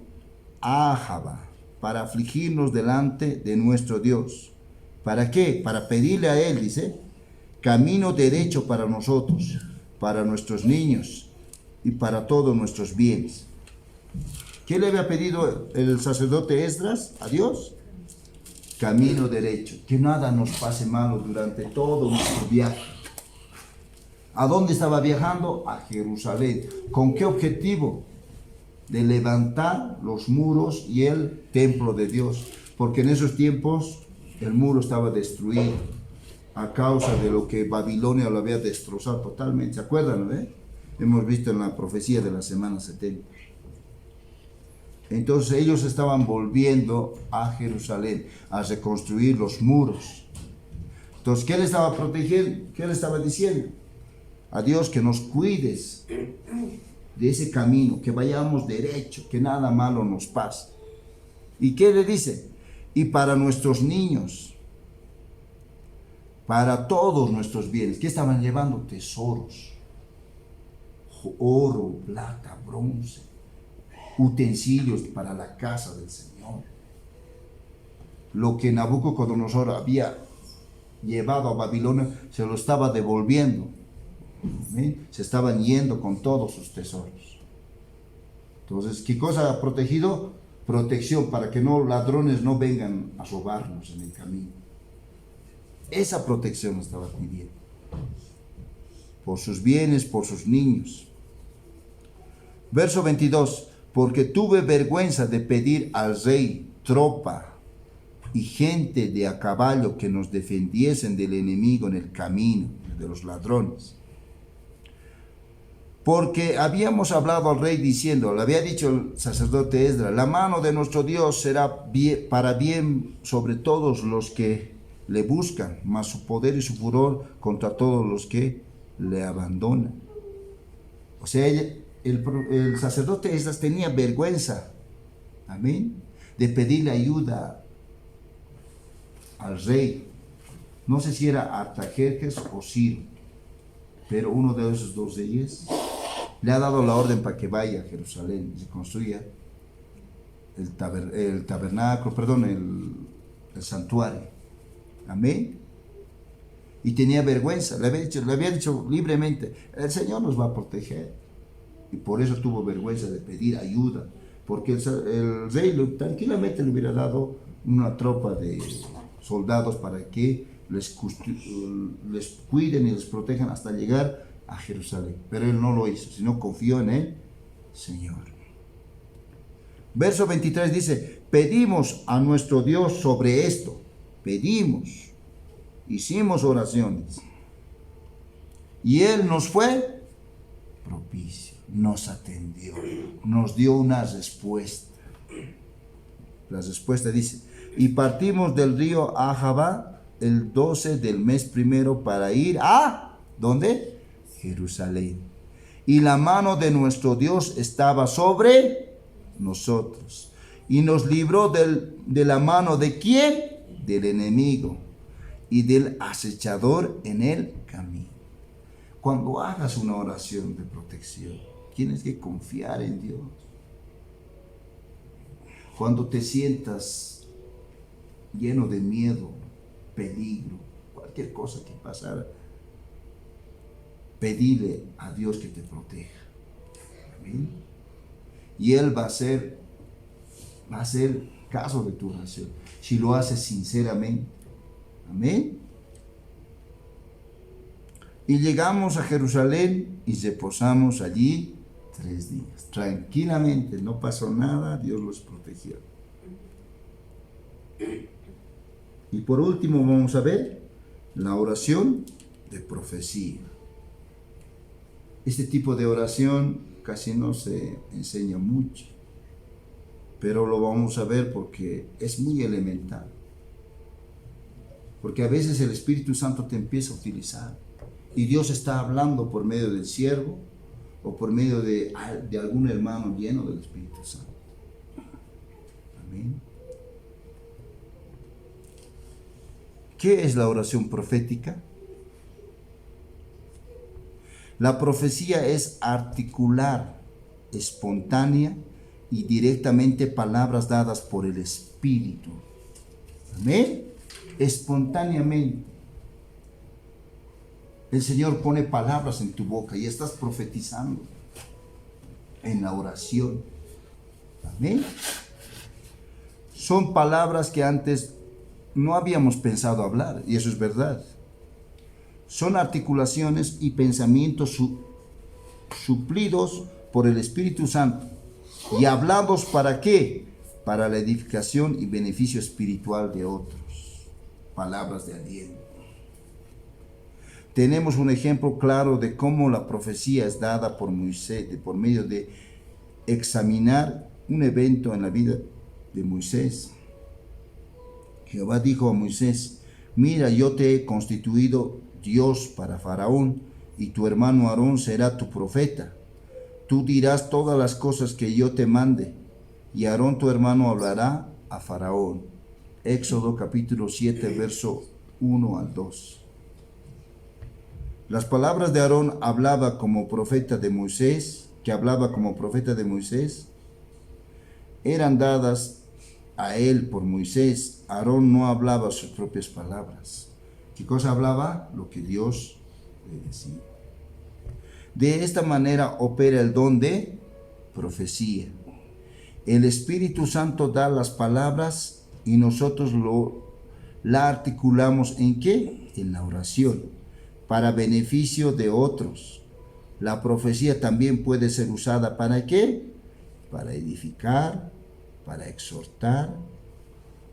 Ahava para afligirnos delante de nuestro Dios. ¿Para qué? Para pedirle a Él, dice, camino derecho para nosotros, para nuestros niños y para todos nuestros bienes. ¿Qué le había pedido el sacerdote Esdras a Dios? Camino derecho, que nada nos pase malo durante todo nuestro viaje. ¿A dónde estaba viajando? A Jerusalén. ¿Con qué objetivo? De levantar los muros y el templo de Dios. Porque en esos tiempos el muro estaba destruido a causa de lo que Babilonia lo había destrozado totalmente. ¿Se acuerdan? Hemos visto en la profecía de la semana 70. Entonces ellos estaban volviendo a Jerusalén a reconstruir los muros. Entonces, ¿qué le estaba protegiendo? ¿Qué le estaba diciendo? A Dios, que nos cuides de ese camino, que vayamos derecho, que nada malo nos pase. ¿Y qué le dice? Y para nuestros niños, para todos nuestros bienes. ¿Qué estaban llevando? Tesoros, oro, plata, bronce, utensilios para la casa del Señor. Lo que Nabucodonosor había llevado a Babilonia, se lo estaba devolviendo. ¿Sí? Se estaban yendo con todos sus tesoros. Entonces, ¿qué cosa ha protegido? Protección para que ladrones no vengan a robarnos en el camino. Esa protección estaba pidiendo. Por sus bienes, por sus niños. Verso 22. Porque tuve vergüenza de pedir al rey tropa y gente de a caballo que nos defendiesen del enemigo en el camino, de los ladrones. Porque habíamos hablado al rey diciendo, le había dicho el sacerdote Esdras, la mano de nuestro Dios será para bien sobre todos los que le buscan, mas su poder y su furor contra todos los que le abandonan. O sea, el sacerdote Esdras tenía vergüenza, amén, de pedirle ayuda al rey. No sé si era Artajerjes o Ciro, pero uno de esos dos reyes le ha dado la orden para que vaya a Jerusalén y se construya el tabernáculo, perdón, el santuario. Amén. Y tenía vergüenza, le había dicho libremente, el Señor nos va a proteger. Y por eso tuvo vergüenza de pedir ayuda, porque el rey tranquilamente le hubiera dado una tropa de soldados para que les cuiden y les protejan hasta llegar a Jerusalén. Pero él no lo hizo, sino confió en el Señor. Verso 23 dice, pedimos a nuestro Dios sobre esto, pedimos, hicimos oraciones, y Él nos fue propicio, nos atendió, nos dio una respuesta. La respuesta dice, y partimos del río Ahava el 12 del mes primero para ir a, ¿dónde? Jerusalén. Y la mano de nuestro Dios estaba sobre nosotros. Y nos libró de la mano de ¿quién? Del enemigo y del acechador en el camino. Cuando hagas una oración de protección, tienes que confiar en Dios. Cuando te sientas lleno de miedo, peligro, cualquier cosa que pasara, pedile a Dios que te proteja. ¿Amén? Y Él va a hacer caso de tu oración, si lo haces sinceramente. Amén. Y llegamos a Jerusalén y reposamos allí 3 días. Tranquilamente, no pasó nada, Dios los protegió. Y por último vamos a ver la oración de profecía. Este tipo de oración casi no se enseña mucho, pero lo vamos a ver porque es muy elemental. Porque a veces el Espíritu Santo te empieza a utilizar y Dios está hablando por medio del siervo o por medio de algún hermano lleno del Espíritu Santo. Amén. ¿Qué es la oración profética? La profecía es articular, espontánea y directamente palabras dadas por el Espíritu. Amén. Espontáneamente. El Señor pone palabras en tu boca y estás profetizando en la oración. Amén. Son palabras que antes no habíamos pensado hablar, y eso es verdad. Son articulaciones y pensamientos suplidos por el Espíritu Santo y hablados ¿para qué? Para la edificación y beneficio espiritual de otros. Palabras de aliento. Tenemos un ejemplo claro de cómo la profecía es dada por Moisés, por medio de examinar un evento en la vida de Moisés. Jehová dijo a Moisés, mira, yo te he constituido Dios para Faraón, y tu hermano Aarón será tu profeta. Tú dirás todas las cosas que yo te mande, y Aarón tu hermano hablará a Faraón. Éxodo capítulo 7, verso 1 al 2. Las palabras de Aarón que hablaba como profeta de Moisés, eran dadas a él por Moisés. Aarón no hablaba sus propias palabras. ¿Qué cosa hablaba? Lo que Dios le decía. De esta manera opera el don de profecía. El Espíritu Santo da las palabras y nosotros la articulamos ¿en qué? En la oración, para beneficio de otros. La profecía también puede ser usada ¿para qué? Para edificar, para exhortar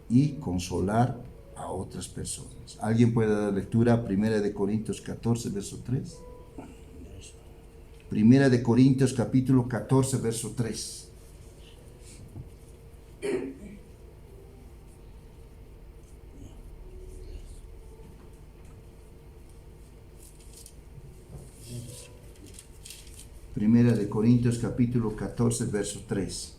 y consolar a otras personas. ¿Alguien puede dar lectura a 1 Corintios 14, verso 3? 1 Corintios capítulo 14, verso 3. Primera de Corintios capítulo 14, verso 3.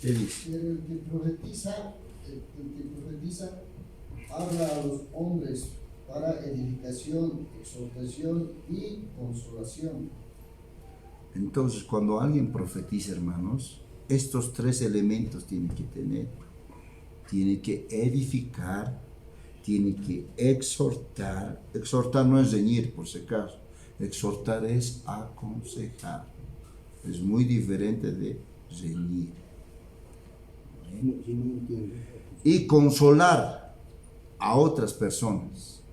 ¿Qué dice? Pero el que profetiza habla a los hombres para edificación, exhortación y consolación. Entonces, cuando alguien profetiza, hermanos, estos tres elementos tiene que tener. Tiene que edificar, tiene que exhortar. Exhortar no es reñir, por si acaso. Exhortar es aconsejar. Es muy diferente de reñir. Y consolar a otras personas.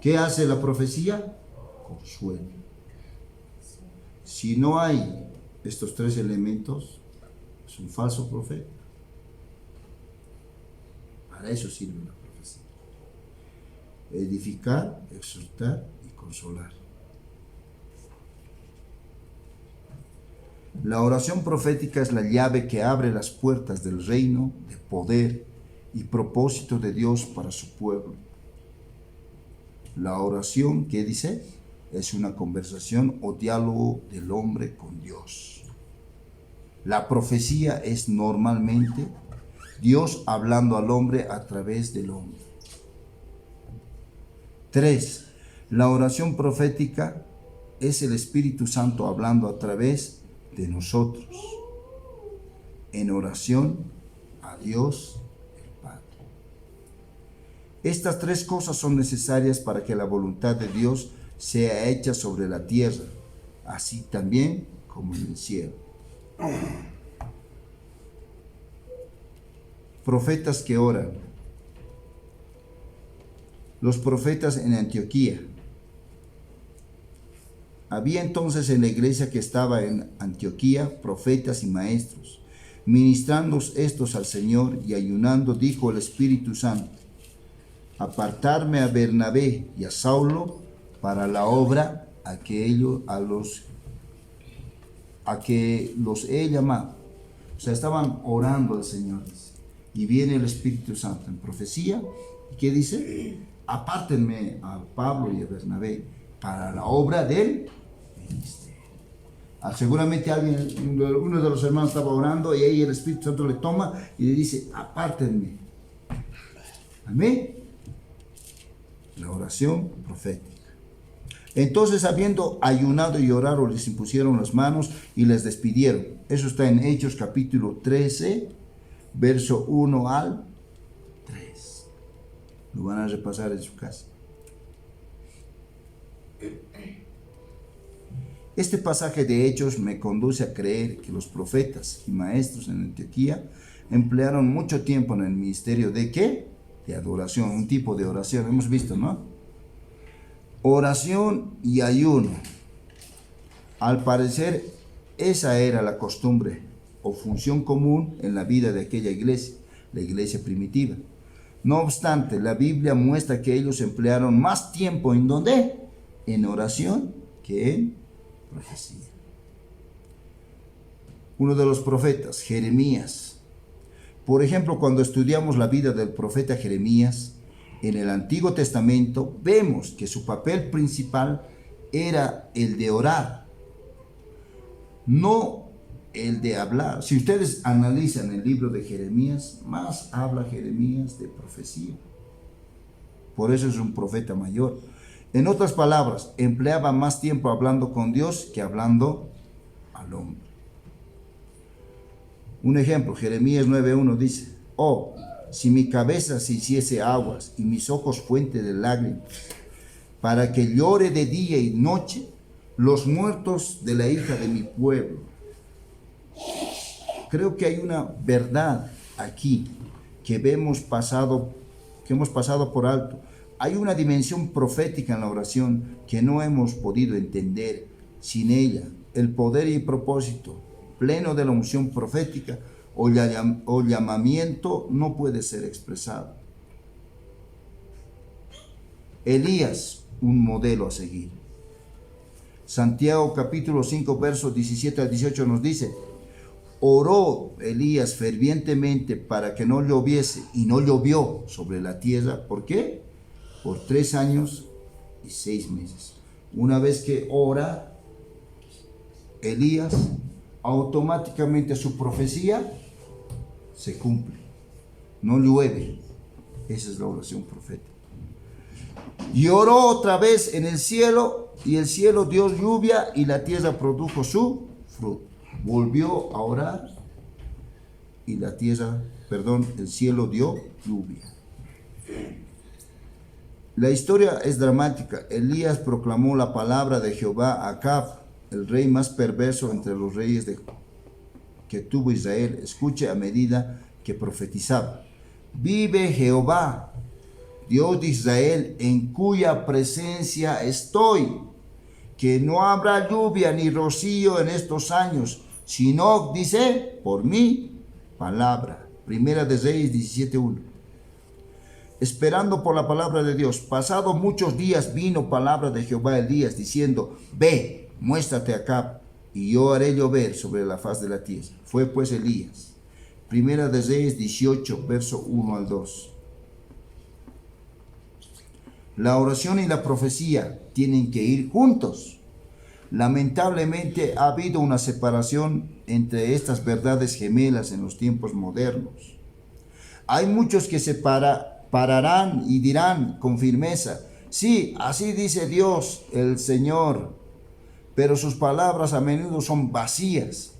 ¿Qué hace la profecía? Consuelo. Si no hay estos tres elementos, es un falso profeta. Para eso sirve la profecía. Edificar, exhortar y consolar. La oración profética es la llave que abre las puertas del reino de poder y propósito de Dios para su pueblo. La oración, ¿qué dice? Es una conversación o diálogo del hombre con Dios. La profecía es normalmente Dios hablando al hombre a través del hombre. 3. La oración profética es el Espíritu Santo hablando a través de nosotros, en oración a Dios el Padre. Estas tres cosas son necesarias para que la voluntad de Dios sea hecha sobre la tierra, así también como en el cielo. Profetas que oran. Los profetas en Antioquía. Había entonces en la iglesia que estaba en Antioquía profetas y maestros. Ministrando estos al Señor y ayunando, dijo el Espíritu Santo: apartarme a Bernabé y a Saulo para la obra a que los he llamado. O sea, estaban orando al Señor. Y viene el Espíritu Santo en profecía. ¿Y qué dice? Apártenme a Pablo y a Bernabé para la obra del ministerio. Seguramente uno de los hermanos estaba orando y ahí el Espíritu Santo le toma y le dice: apártenme. Amén. La oración profética. Entonces, habiendo ayunado y orado, les impusieron las manos y les despidieron. Eso está en Hechos capítulo 13, verso 1 al 3. Lo van a repasar en su casa. Este pasaje de Hechos me conduce a creer que los profetas y maestros en Antioquía emplearon mucho tiempo en el ministerio de ¿qué? De adoración, un tipo de oración. Hemos visto, ¿no? Oración y ayuno. Al parecer, esa era la costumbre o función común en la vida de aquella iglesia, la iglesia primitiva. No obstante, la Biblia muestra que ellos emplearon más tiempo ¿en dónde? En oración que en profecía. Uno de los profetas, Jeremías. Por ejemplo, cuando estudiamos la vida del profeta Jeremías en el Antiguo Testamento, vemos que su papel principal era el de orar, no el de hablar. Si ustedes analizan el libro de Jeremías, más habla Jeremías de profecía. Por eso es un profeta mayor. En otras palabras, empleaba más tiempo hablando con Dios que hablando al hombre. Un ejemplo, Jeremías 9:1 dice: oh, si mi cabeza se hiciese aguas y mis ojos fuente de lágrimas, para que llore de día y noche los muertos de la hija de mi pueblo. Creo que hay una verdad aquí que hemos pasado por alto. Hay una dimensión profética en la oración que no hemos podido entender. Sin ella, el poder y propósito pleno de la unción profética o llamamiento no puede ser expresado. Elías, un modelo a seguir. Santiago capítulo 5 versos 17 al 18 nos dice: oró Elías fervientemente para que no lloviese, y no llovió sobre la tierra. ¿Por qué? Por 3 años y 6 meses. Una vez que ora Elías, automáticamente su profecía se cumple. No llueve. Esa es la oración profética. Y oró otra vez en el cielo, y el cielo dio lluvia, y la tierra produjo su fruto. Volvió a orar, y el cielo dio lluvia. La historia es dramática. Elías proclamó la palabra de Jehová a Acab, el rey más perverso entre los reyes que tuvo Israel. Escuche a medida que profetizaba. Vive Jehová, Dios de Israel, en cuya presencia estoy, que no habrá lluvia ni rocío en estos años, sino, dice, por mi palabra. Primera de Reyes 17:1. Esperando por la palabra de Dios. Pasados muchos días vino palabra de Jehová a Elías, diciendo, ve, muéstrate acá, y yo haré llover sobre la faz de la tierra. Fue pues Elías. Primera de Reyes 18, verso 1 al 2. La oración y la profecía tienen que ir juntos. Lamentablemente ha habido una separación entre estas verdades gemelas en los tiempos modernos. Hay muchos que se pararán y dirán con firmeza, sí, así dice Dios, el Señor, pero sus palabras a menudo son vacías,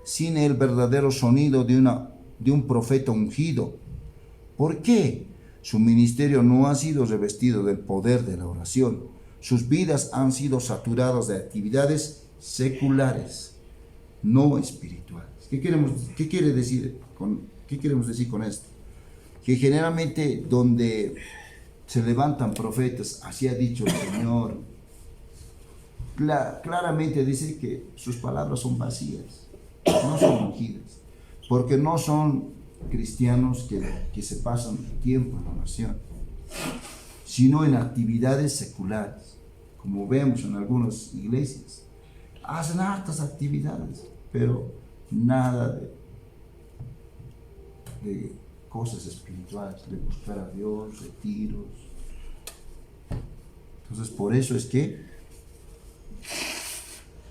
sin el verdadero sonido de un profeta ungido. ¿Por qué? Su ministerio no ha sido revestido del poder de la oración. Sus vidas han sido saturadas de actividades seculares, no espirituales. ¿Qué queremos decir con esto? Que generalmente donde se levantan profetas, así ha dicho el Señor, claramente dice que sus palabras son vacías, no son ungidas, porque no son cristianos que se pasan tiempo en la oración, sino en actividades seculares, como vemos en algunas iglesias. Hacen hartas actividades, pero nada de cosas espirituales, de buscar a Dios, retiros. Entonces, por eso es que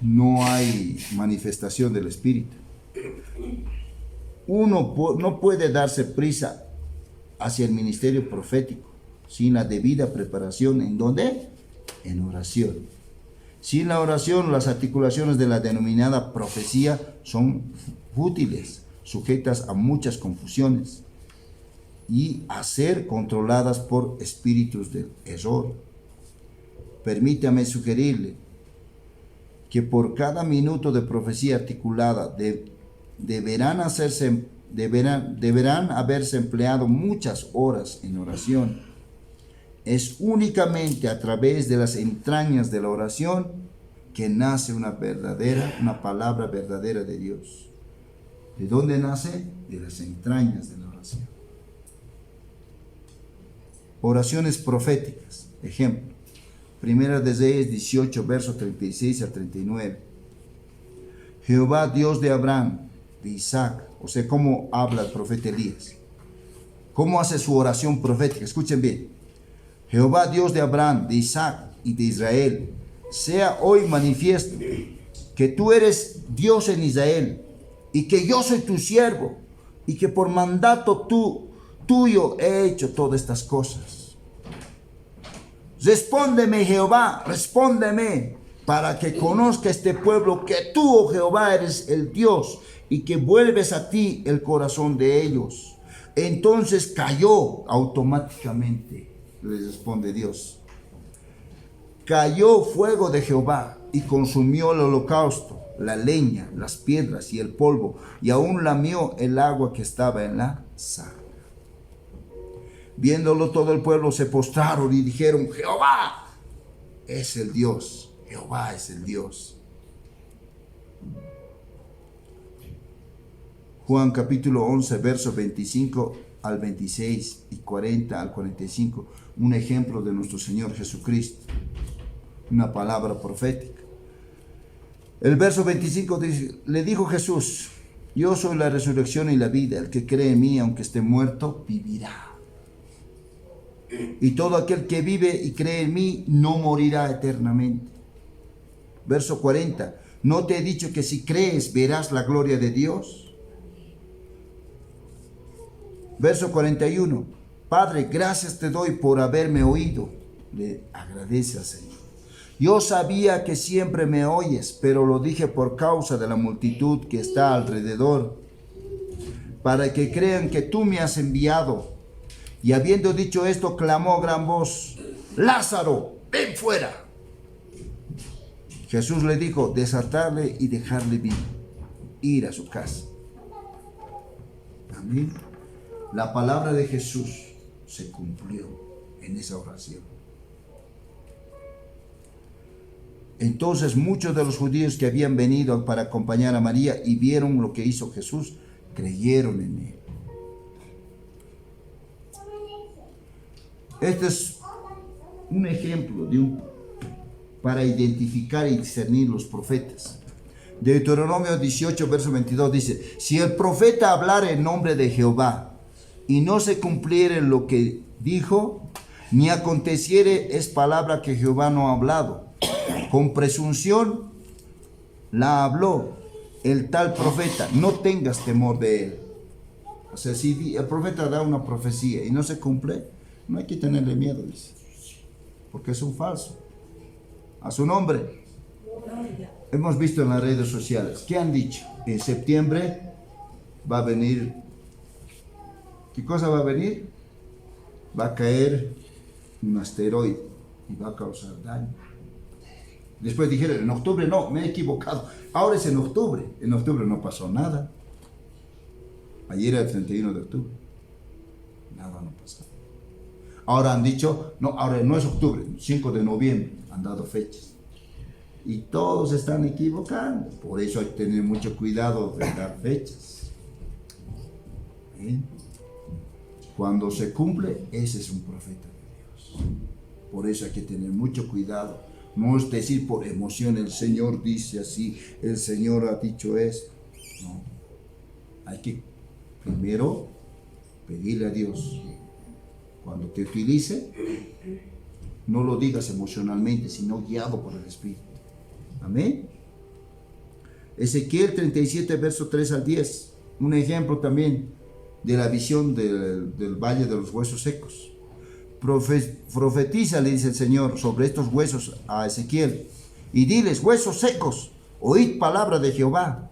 no hay manifestación del Espíritu. Uno no puede darse prisa hacia el ministerio profético sin la debida preparación. ¿En dónde? En oración. Sin la oración, las articulaciones de la denominada profecía son fútiles, sujetas a muchas confusiones y a ser controladas por espíritus del error. Permítame sugerirle que por cada minuto de profecía articulada deberán haberse empleado muchas horas en oración. Es únicamente a través de las entrañas de la oración que nace una palabra verdadera de Dios. ¿De dónde nace? De las entrañas de la oración. Oraciones proféticas. Ejemplo, Primera de Reyes 18, versos 36 a 39. Jehová, Dios de Abraham, de Isaac. O sea, ¿cómo habla el profeta Elías? ¿Cómo hace su oración profética? Escuchen bien. Jehová, Dios de Abraham, de Isaac y de Israel, sea hoy manifiesto que tú eres Dios en Israel y que yo soy tu siervo y que por mandato tuyo he hecho todas estas cosas. Respóndeme, Jehová, respóndeme, para que conozca este pueblo que tú, oh Jehová, eres el Dios y que vuelves a ti el corazón de ellos. Entonces cayó automáticamente, le responde Dios. Cayó fuego de Jehová y consumió el holocausto, la leña, las piedras y el polvo, y aún lamió el agua que estaba en la zarza. Viéndolo todo el pueblo se postraron y dijeron: Jehová es el Dios, Jehová es el Dios. Juan capítulo 11, versos 25 al 26 y 40 al 45, un ejemplo de nuestro Señor Jesucristo, una palabra profética. El verso 25 dice: le dijo Jesús: yo soy la resurrección y la vida, el que cree en mí, aunque esté muerto, vivirá. Y todo aquel que vive y cree en mí no morirá eternamente. Verso 40: ¿No te he dicho que si crees verás la gloria de Dios? Verso 41. Padre, gracias te doy por haberme oído. Le agradece al Señor. Yo sabía que siempre me oyes, pero lo dije por causa de la multitud que está alrededor, para que crean que tú me has enviado. Y habiendo dicho esto, clamó a gran voz: Lázaro, ven fuera. Jesús le dijo: desatarle y dejarle ir a su casa. Amén. La palabra de Jesús se cumplió en esa oración. Entonces muchos de los judíos que habían venido para acompañar a María y vieron lo que hizo Jesús, creyeron en él. Este es un ejemplo para identificar y discernir los profetas. Deuteronomio 18, verso 22 dice: si el profeta hablara en nombre de Jehová y no se cumpliere lo que dijo, ni aconteciere, es palabra que Jehová no ha hablado. Con presunción la habló el tal profeta, no tengas temor de él. O sea, si el profeta da una profecía y no se cumple, no hay que tenerle miedo, dice, porque es un falso. A su nombre. Hemos visto en las redes sociales, ¿qué han dicho? En septiembre va a venir, ¿qué cosa va a venir? Va a caer un asteroide y va a causar daño. Después dijeron, en octubre no, me he equivocado. Ahora es en octubre no pasó nada. Ayer era el 31 de octubre. Nada no pasó. Ahora han dicho, no, ahora no es octubre, 5 de noviembre, han dado fechas. Y todos están equivocando. Por eso hay que tener mucho cuidado de dar fechas. ¿Eh? Cuando se cumple, ese es un profeta de Dios. Por eso hay que tener mucho cuidado. No es decir por emoción, el Señor dice así, el Señor ha dicho esto. No. Hay que primero pedirle a Dios. Cuando te utilice, no lo digas emocionalmente, sino guiado por el Espíritu. Amén. Ezequiel 37, verso 3 al 10. Un ejemplo también de la visión del valle de los huesos secos. Profetiza, le dice el Señor, sobre estos huesos a Ezequiel, y diles: huesos secos, oíd palabra de Jehová.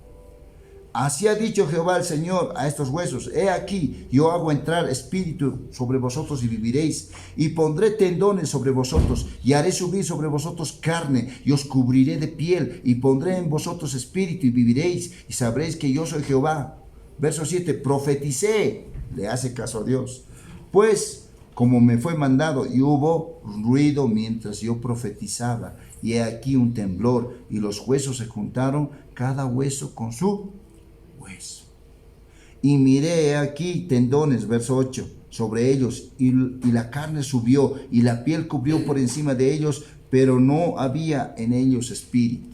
Así ha dicho Jehová el Señor a estos huesos: he aquí, yo hago entrar espíritu sobre vosotros y viviréis, y pondré tendones sobre vosotros, y haré subir sobre vosotros carne, y os cubriré de piel, y pondré en vosotros espíritu y viviréis, y sabréis que yo soy Jehová. Verso 7, profeticé, le hace caso a Dios, pues como me fue mandado, y hubo ruido mientras yo profetizaba, y he aquí un temblor, y los huesos se juntaron, cada hueso con su hueso. Y miré, he aquí tendones, verso 8, sobre ellos, y la carne subió, y la piel cubrió por encima de ellos, pero no había en ellos espíritu.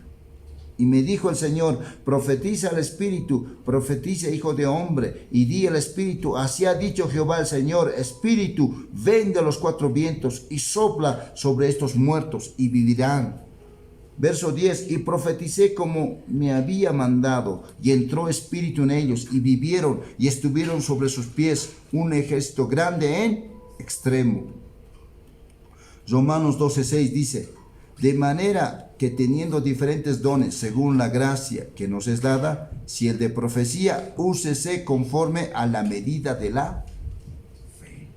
Y me dijo el Señor: profetiza al espíritu, profetiza, hijo de hombre, y di al espíritu: así ha dicho Jehová el Señor, espíritu, ven de los cuatro vientos, y sopla sobre estos muertos, y vivirán. Verso 10, y profeticé como me había mandado, y entró espíritu en ellos, y vivieron, y estuvieron sobre sus pies un ejército grande en extremo. Romanos 12:6 dice: de manera que teniendo diferentes dones según la gracia que nos es dada, si el de profecía, úsese conforme a la medida de la fe.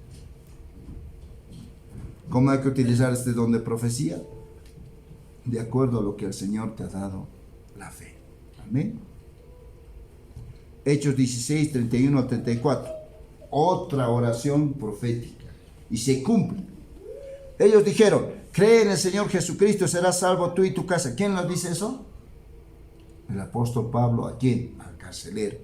¿Cómo hay que utilizar este don de profecía? De acuerdo a lo que el Señor te ha dado, la fe. Amén. Hechos 16, 31 al 34. Otra oración profética. Y se cumple. Ellos dijeron: cree en el Señor Jesucristo, serás salvo tú y tu casa. ¿Quién nos dice eso? El apóstol Pablo. ¿A quién? Al carcelero.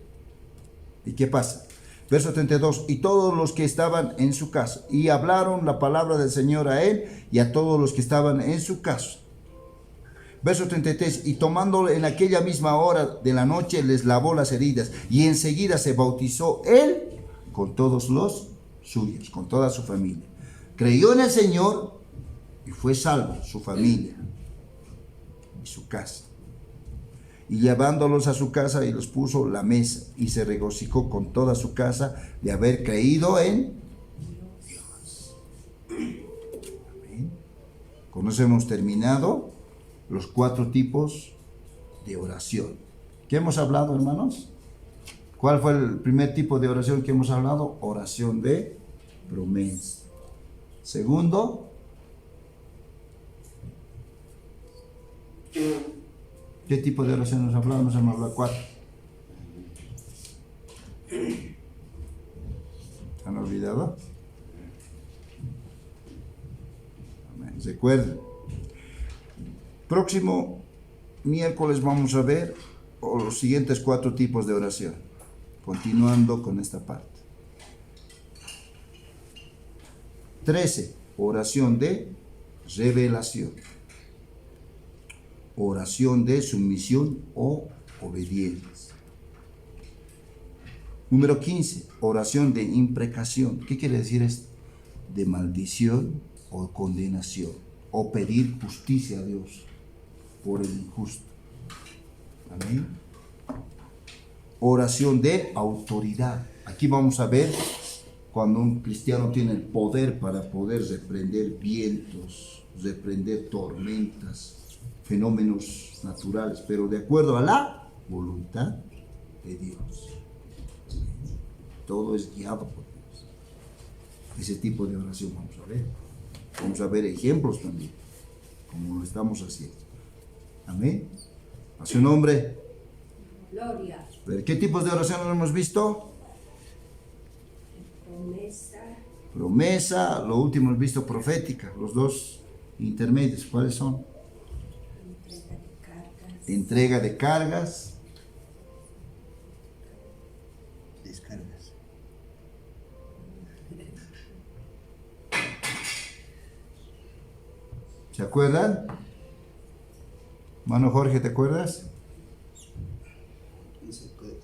¿Y qué pasa? Verso 32. Y todos los que estaban en su casa, y hablaron la palabra del Señor a él y a todos los que estaban en su casa. Verso 33. Y tomándolo en aquella misma hora de la noche, les lavó las heridas, y enseguida se bautizó él con todos los suyos, con toda su familia. Creyó en el Señor y fue salvo, su familia y su casa. Y llevándolos a su casa y los puso la mesa y se regocijó con toda su casa de haber creído en Dios. Amén. Con eso hemos terminado los 4 tipos de oración. ¿Qué hemos hablado, hermanos? ¿Cuál fue el primer tipo de oración que hemos hablado? Oración de promesa. Segundo, ¿qué tipo de oración nos hablado? Nos hemos hablado 4. ¿Han olvidado? Amén. Recuerden. Próximo miércoles vamos a ver los siguientes 4 tipos de oración. Continuando con esta parte. 13. Oración de revelación. Oración de sumisión o obediencia. Número 15. Oración de imprecación. ¿Qué quiere decir esto? De maldición o condenación. O pedir justicia a Dios por el injusto. Amén. Oración de autoridad. Aquí vamos a ver cuando un cristiano tiene el poder para poder reprender vientos, reprender tormentas, fenómenos naturales, pero de acuerdo a la voluntad de Dios. Todo es guiado por Dios. Ese tipo de oración vamos a ver. Vamos a ver ejemplos también, como lo estamos haciendo. Amén. A su nombre. Gloria. ¿Qué tipos de oración hemos visto? Promesa. Promesa, lo último hemos visto profética, los 2 intermedios, ¿cuáles son? Entrega de cargas. Entrega de cargas, Descargas. ¿se acuerdan? Mano Jorge, ¿te acuerdas? No se puede.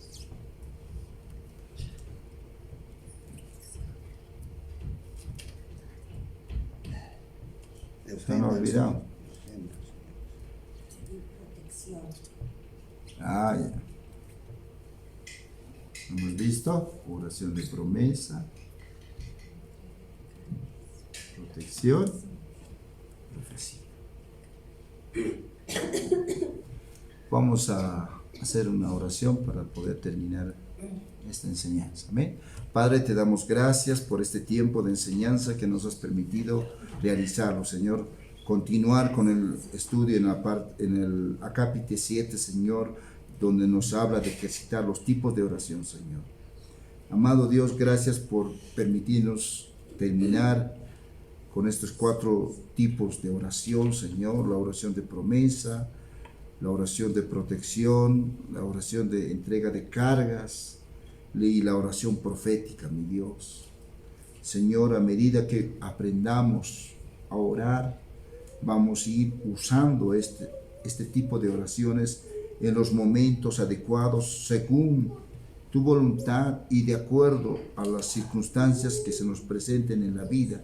Se me ha olvidado. Pedir protección. Ah, ya. Hemos visto oración de promesa, protección, profecía. Vamos a hacer una oración para poder terminar esta enseñanza. Amén. Padre, te damos gracias por este tiempo de enseñanza que nos has permitido realizarlo, Señor. Continuar con el estudio en el acápite 7, Señor, donde nos habla de ejercitar los tipos de oración, Señor. Amado Dios, gracias por permitirnos terminar con estos 4 tipos de oración, Señor. La oración de promesa, la oración de protección, la oración de entrega de cargas y la oración profética, mi Dios. Señor, a medida que aprendamos a orar, vamos a ir usando este tipo de oraciones en los momentos adecuados según tu voluntad y de acuerdo a las circunstancias que se nos presenten en la vida.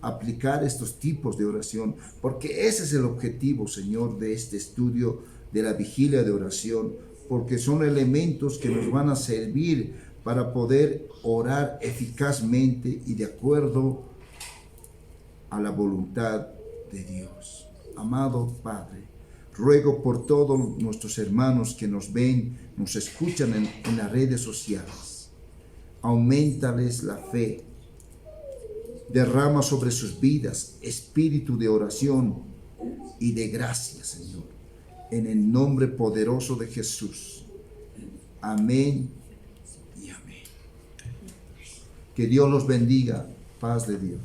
Aplicar estos tipos de oración, porque ese es el objetivo, Señor, de este estudio de la vigilia de oración, porque son elementos que nos van a servir para poder orar eficazmente y de acuerdo a la voluntad de Dios. Amado Padre, ruego por todos nuestros hermanos que nos ven, nos escuchan en las redes sociales. Auméntales la fe. Derrama sobre sus vidas espíritu de oración y de gracia, Señor. En el nombre poderoso de Jesús. Amén y amén. Que Dios los bendiga. Paz de Dios.